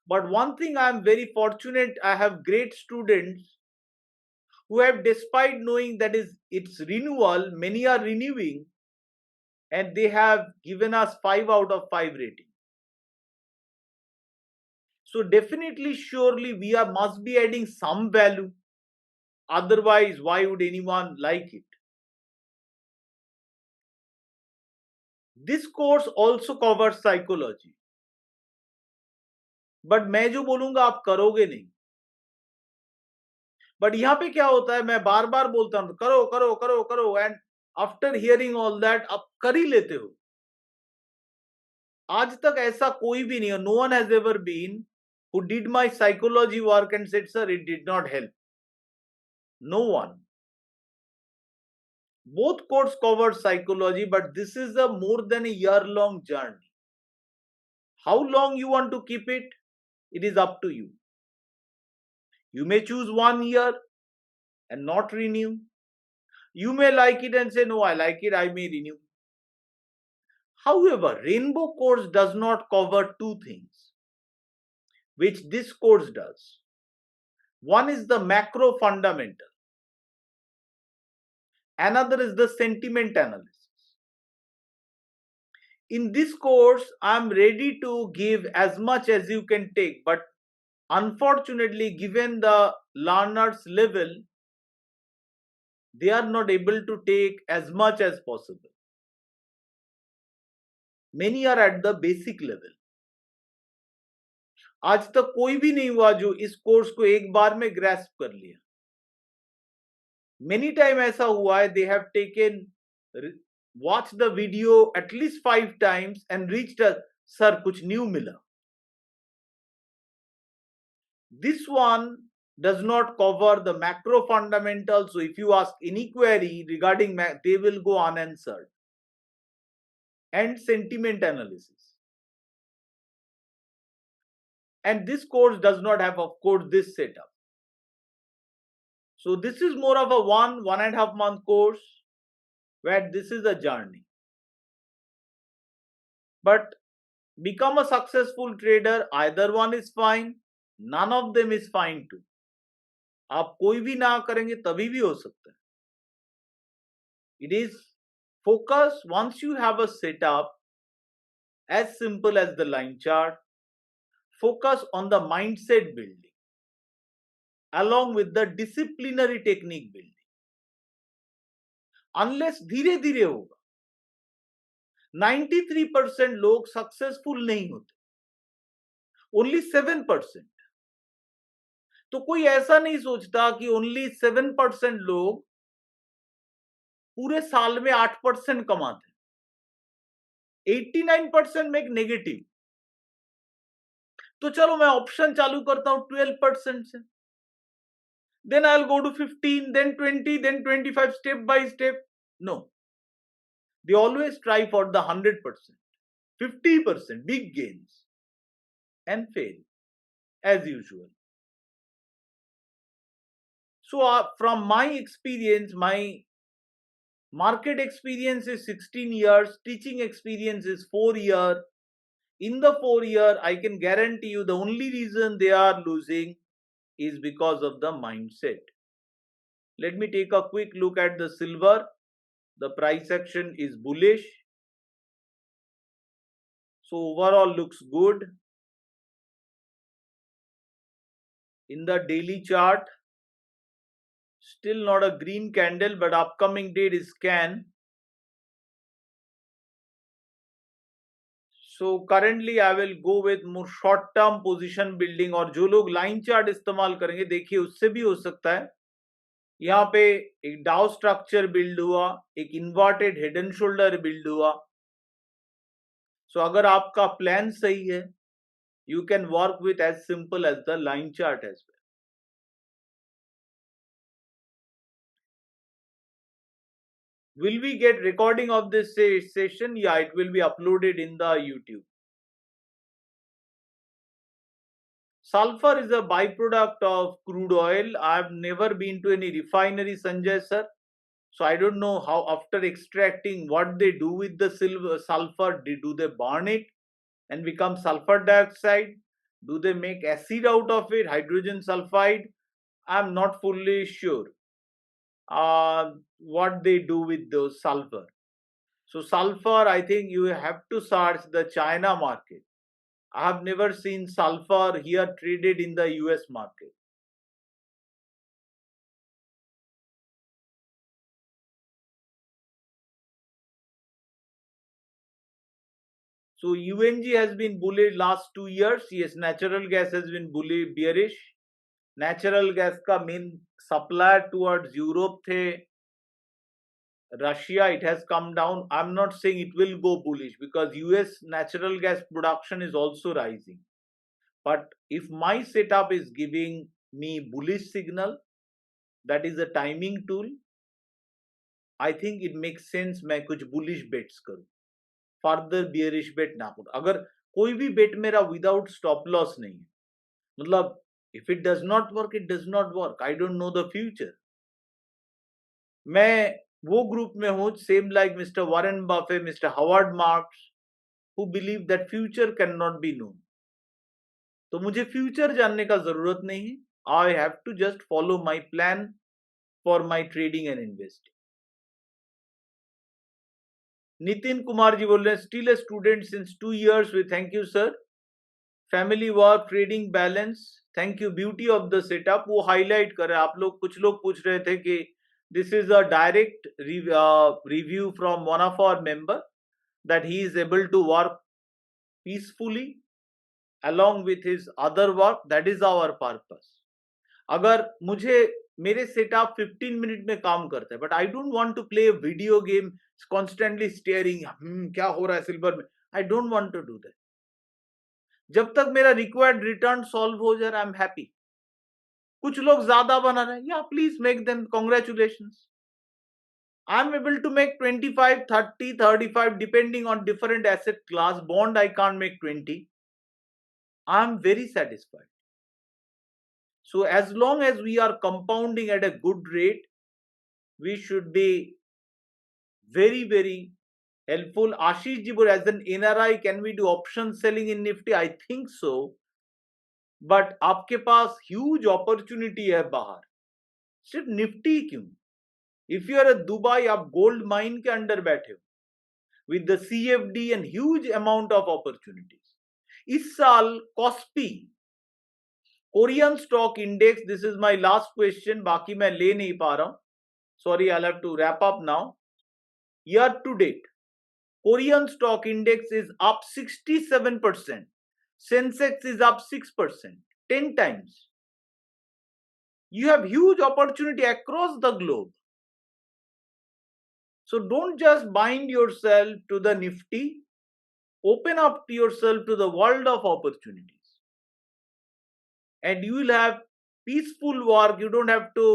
But one thing I am very fortunate, I have great students who have, despite knowing that it's renewal, many are renewing, and they have given us 5 out of 5 rating. So definitely, surely we must be adding some value. Otherwise, why would anyone like it? This course also covers psychology. But मैं जो बोलूंगा आप करोगे नहीं. But यहाँ पे क्या होता है, मैं बार बार बोलता हूं करो करो करो करो, and after hearing all that आप कर ही लेते हो। आज तक ऐसा कोई भी नहीं है, no one has ever been who did my psychology work and said, sir, it did not help. No one. Both course covered psychology, but this is a more than a year-long journey. How long you want to keep it, it is up to you. You may choose 1 year and not renew. You may like it and say, no, I like it, I may renew. However, Rainbow course does not cover two things, which this course does. One is the macro fundamental. Another is the sentiment analysis. In this course, I'm ready to give as much as you can take, but unfortunately, given the learner's level, they are not able to take as much as possible. Many are at the basic level. आज तक कोई भी नहीं हुआ जो इस course को एक बार में ग्रैस्प कर लिया। Many time ऐसा हुआ है, they have taken, watched the video at least 5 times and reached a, sir, कुछ new मिला. This one does not cover the macro fundamentals, so if you ask any query regarding they will go unanswered. And sentiment analysis. And this course does not have, of course, this setup. So this is more of a 1.5 month course where this is a journey. But become a successful trader, either one is fine, none of them is fine too. आप कोई भी ना करेंगे तभी भी हो सकता है. It is focus. Once you have a setup as simple as the line chart, focus on the mindset building along with the disciplinary technique building. Unless धीरे धीरे होगा, 93% लोग सक्सेसफुल नहीं होते, ओनली 7%. तो कोई ऐसा नहीं सोचता कि ओनली 7% लोग पूरे साल में 8% कमाते, 89% में एक नेगेटिव. तो चलो मैं ऑप्शन चालू करता हूं 12% से, then I'll go to 15, then 20, then 25, step by step. No. They always try for the 100%, 50%, big gains, and fail, as usual. So from my experience, my market experience is 16 years, teaching experience is 4 years. In the 4 years, I can guarantee you the only reason they are losing is because of the mindset. Let me take a quick look at the silver. The price action is bullish. So overall looks good. In the daily chart, still not a green candle, but upcoming date is scan. So currently I will go with more short term position building. और जो लोग line chart इस्तेमाल करेंगे, देखिए उससे भी हो सकता है. यहाँ पे एक डाउ स्ट्रक्चर बिल्ड हुआ, एक inverted head and shoulder build हुआ. सो अगर आपका प्लान सही है, you can work with as simple as the line chart as well. Will we get recording of this session? Yeah, it will be uploaded in the YouTube. Sulfur is a byproduct of crude oil. I've never been to any refinery, Sanjay sir. So I don't know how after extracting what they do with the sulfur. Do they burn it and become sulfur dioxide? Do they make acid out of it, hydrogen sulfide? I'm not fully sure what they do with those sulfur. So sulfur, I think you have to search the China market. I have never seen sulfur here traded in the US market. So UNG has been bullish last 2 years. Yes, natural gas has been bearish. Natural gas का main supplier towards Europe थे. Russia, it has come down. I'm not saying it will go bullish because US natural gas production is also rising. But if my setup is giving me bullish signal, that is a timing tool, I think it makes sense मैं कुछ bullish bets करूं, further bearish bet ना करूं. अगर कोई भी bet मेरा without stop loss नहीं है, मतलब if it does not work, it does not work. I don't know the future. मैं वो ग्रुप में हूं, same like Mr. Warren Buffett, Mr. Howard Marks, who believe that future cannot be known. तो मुझे future जानने का जरूरत नहीं है. I have to just follow my plan for my trading and investing. Nitin Kumar ji बोल रहे हैं, still a student since 2 years with thank you sir. Family work, trading balance, thank you. Beauty of the setup वो highlight कर रहे हैं. आप लोग, कुछ लोग पूछ रहे थे कि this is a direct review from one of our member that he is able to work peacefully along with his other work. That is our purpose. अगर मुझे मेरे सेटअप 15 मिनट में काम करता है, but I don't want to play video game constantly staring, क्या हो रहा है सिल्वर में. I don't want to do that. जब तक मेरा रिक्वायर्ड रिटर्न सॉल्व हो जाए, आई एम हैप्पी. कुछ लोग ज्यादा बना रहे हैं, या please make them, congratulations. I am able to make 25, 30, 35 depending on different asset class. Bond I can't make 20. I am very satisfied. So as long as we are compounding at a good rate, we should be very, very helpful. Ashish ji, as an NRI, can we do option selling in Nifty? I think so. But आपके पास huge opportunity है बाहर. सिर्फ Nifty क्यों? If you are a Dubai, आप gold mine के under बैठे हो with the CFD and huge amount of opportunities. इस साल KOSPI Korean stock index, this is my last question, बाकी मैं ले नहीं पा रहा हूं, sorry, I have to wrap up now. Year to date Korean stock index is up 67%, Sensex is up 6%, 10 times. You have huge opportunity across the globe. So don't just bind yourself to the Nifty. Open up yourself to the world of opportunities. And you will have peaceful work. You don't have to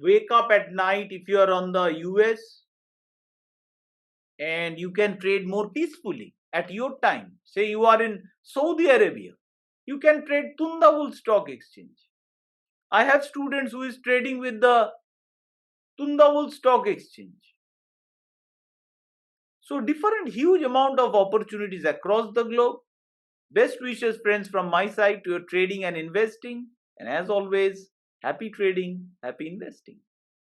wake up at night if you are on the US, and you can trade more peacefully at your time. Say you are in Saudi Arabia, you can trade Tundawul Stock Exchange. I have students who is trading with the Tundawul Stock Exchange. So different huge amount of opportunities across the globe. Best wishes, friends, from my side to your trading and investing. And as always, happy trading, happy investing.